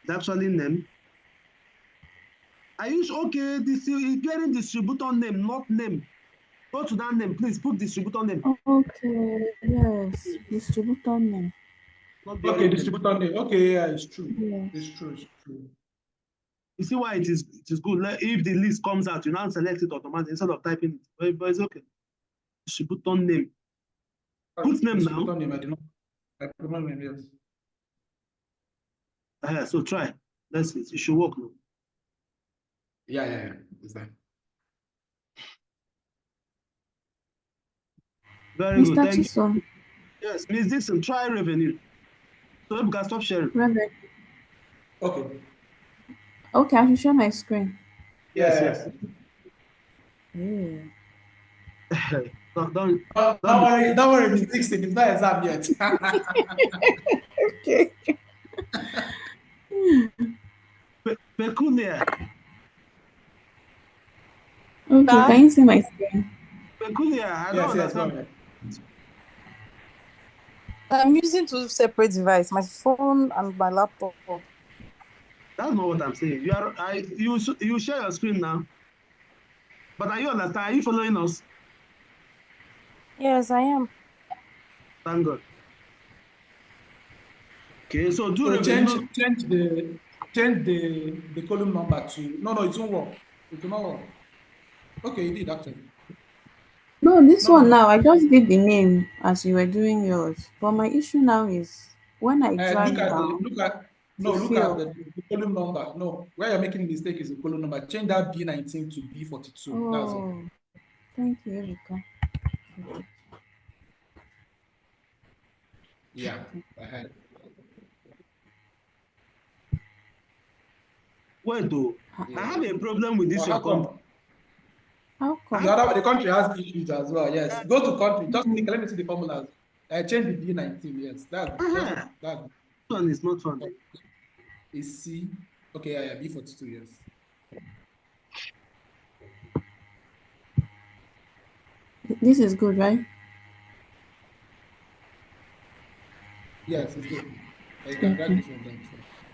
it's actually name. Are you sure? Okay, this is getting distributor name, not name. Go to that name, please put distributor name. Okay, yes, distributor name. Okay, distributor name. Okay, yeah, it's true. Yes. It's true. You see why it is good. If the list comes out, you now select it automatically instead of typing it. But it's okay. Distributor name. Put name distributor now. Name, I did not. I put my name, yes. So try. Let's see. It should work now. Yeah. It's that. Very good. Mr. Thank Chisom. you. Yes, Ms. Dixon, try revenue. So we can stop sharing. Revenue. Okay. Okay, I should share my screen. Yes. Yeah. Don't worry, Ms. Dixon, it's not exam yet. Okay. Peculiar. Okay, can you see my screen? Peculiar. I don't understand. I'm using 2 separate devices, my phone and my laptop. That's not what I'm saying. You share your screen now. But are you understand? Are you following us? Yes, I am. Thank God. Okay, so do revenue. Change the column number to no, it won't work. It will not work. Okay, you did actually. No, this one now, I just did the name as you were doing yours. But my issue now is when I drag down look at the column number. No, where you're making mistake is the column number. Change that B19 to B42. That's all. Oh, thank you, Erika. Yeah, ahead. Wait, though. I have a problem with this your country. How come? The country has issues as well. Yes. Go to country. Just click. Let me see the formulas. Change the B19. Yes. That. This one is not fun. Is C. Okay, yeah, B42. Yes. This is good, right? Yes, it's good. You can drag this one down.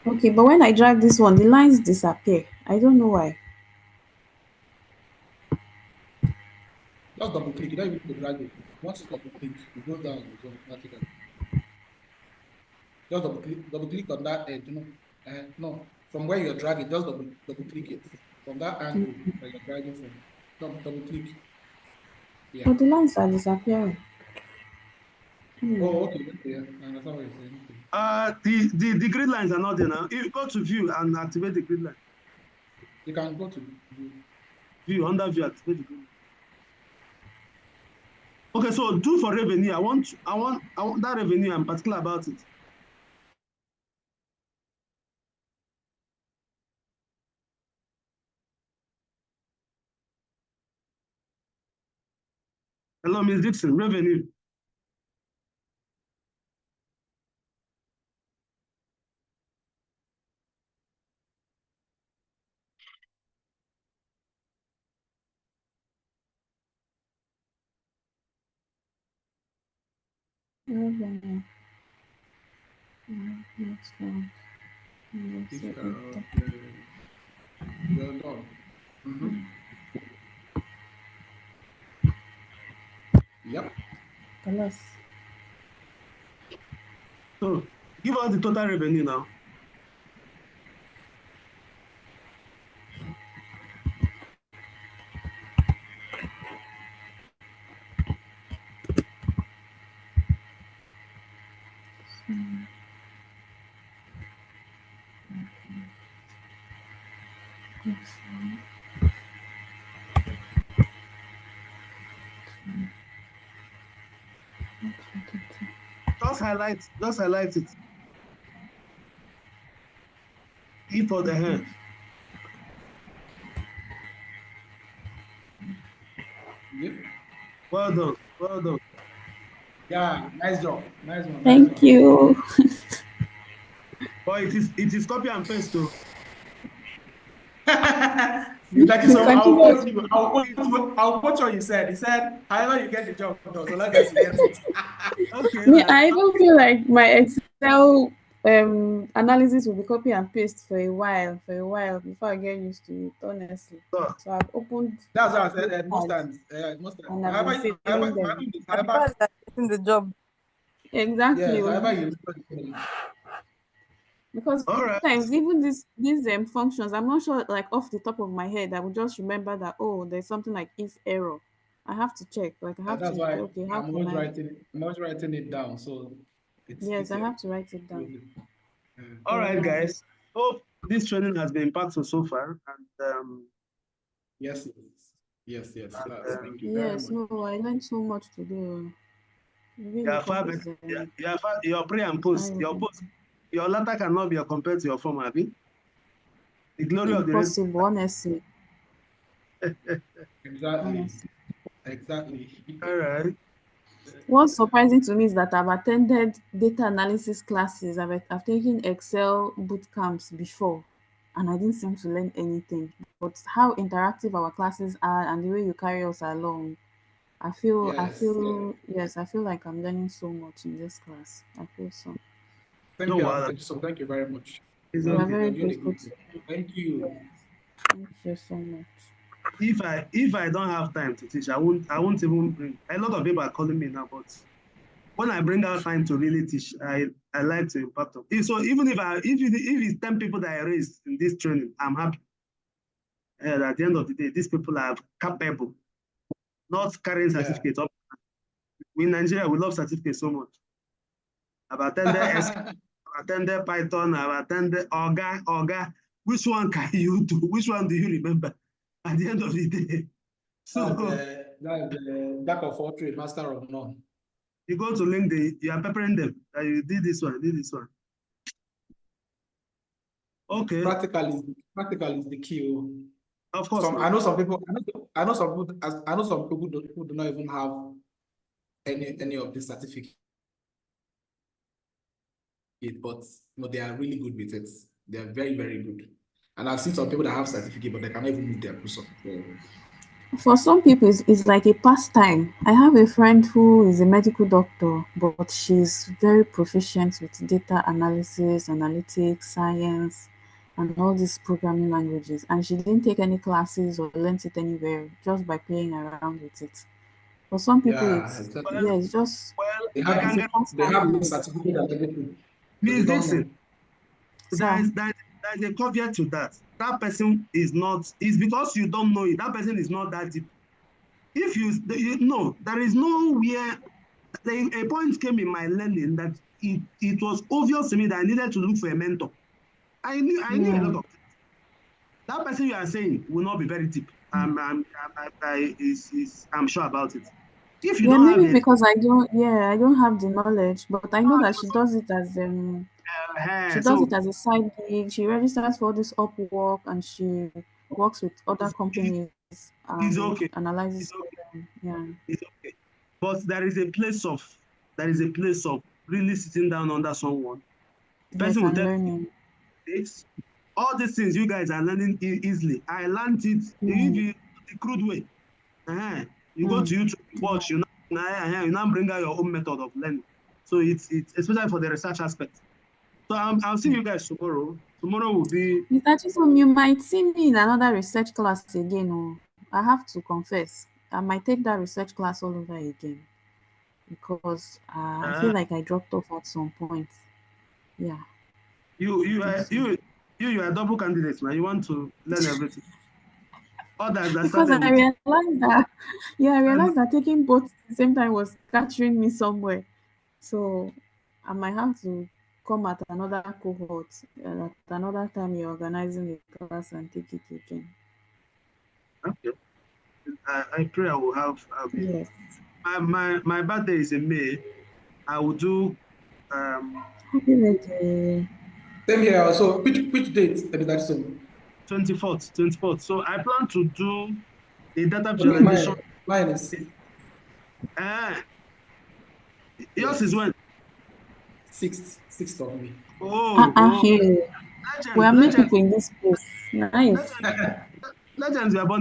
Okay, but when I drag this one, the lines disappear. I don't know why. Just double click. You don't even need to drag it. Once you double click, it goes down. It goes automatically. Just double click on that edge. No, from where you're dragging, just double click it from that angle where you're dragging from. Double click. Yeah. But the lines are disappearing. Oh, okay. Yeah, I understand what you're saying. Okay. The grid lines are not there now. If you go to view and activate the grid line. You can go to view, under view, activate the grid line. Okay, so do for revenue. I want that revenue. I'm particular about it. Hello, Ms. Dixon, revenue. Next one. Well done. Yep. Tell us. So give us the total revenue now. Just highlight it. E for the hand. Yep. Well done. Well done. Yeah, nice job. Nice one. Thank you. But it is copy and paste too. Like so, I'll quote what you said. He said, however you get the job done, so long as you get it. Okay. I even feel like my Excel analysis will be copy and paste for a while before I get used to it, honestly. So I've opened. That's what I said. Most times. And I've been saving them. Because they're getting the job. Exactly. Yeah, however you. Because sometimes even these functions, I'm not sure, like off the top of my head, I would just remember that, oh, there's something like if error. I have to check. Like I have That's to. why Okay, how I'm can always I? writing it down. So Yes, I have to write it down. All right, guys. Hope this training has been impactful so far. And yes. Thank you very much. Yes, no, I learned so much today. Your pre and post. Your latter cannot be compared to your former, Abi. The glory of the rest. Impossible, honestly. Exactly. All right. What's surprising to me is that I've attended data analysis classes. I've taken Excel boot camps before, and I didn't seem to learn anything. But how interactive our classes are and the way you carry us along, I feel like I'm learning so much in this class. I feel so. Thank you very much. We are very grateful to you. Thank you. Thank you so much. If I don't have time to teach, I won't even bring. A lot of people are calling me now, but when I bring out time to really teach, I like to impact on. So even if it's 10 people that I raised in this training, I'm happy. At the end of the day, these people are capable, not carrying certificates. We in Nigeria, we love certificates so much. I've attended I've attended Python, I've attended Oga. Which one can you do? Which one do you remember at the end of the day? So that's the jack of all trades, master of none. You go to LinkedIn, you are preparing them. You did this one, did this one. Okay. Practical is the key. Of course. I know some people who do not even have any of this certificate, but they are really good with it. They are very, very good. And I've seen some people that have certificate, but they cannot even move their cursor. For some people, it's like a pastime. I have a friend who is a medical doctor, but she's very proficient with data analysis, analytics, science, and all these programming languages. And she didn't take any classes or learn it anywhere, just by playing around with it. For some people, it's just they have the certificate and everything. Ms. Dixon, there's a caveat to that. That person is because you don't know it, that person is not that deep. If you know, there is nowhere. A point came in my learning that it was obvious to me that I needed to look for a mentor. I knew a lot of things. That person you are saying will not be very deep. I'm sure about it. If you don't have it, because I don't have the knowledge, but I know that she does it as a side gig. She registers for this Upwork and she works with other companies and it's okay. analyzes. It's okay. Yeah. It's okay. But there is a place of really sitting down under someone. The Yes, person will I'm tell learning. you all these things you guys are learning easily. I learned it if you the crude way. You go to YouTube, you watch, you now bring out your own method of learning. So it's especially for the research aspect. So I'll see you guys tomorrow. Tomorrow will be Mr. Chisom, you might see me in another research class again. Oh, I have to confess, I might take that research class all over again because I feel like I dropped off at some point. Yeah, you I think are so. you are double candidates, man. You want to learn everything. Others that Because started I with realized that, yeah, I realized that taking both at the same time was capturing me somewhere. So I might have to come at another cohort at another time you're organizing the class and take it again. okay. I pray I will have Yes. my birthday is in May. I will do Happy birthday. Same here. So which date? That is 24th, 24th. So I plan to do a data okay. visualization. Mine is Uh, yours is yes, when? 6th of May. Oh, Here. We are legend, many legend, people in this place. Nice. legend, legends. We are born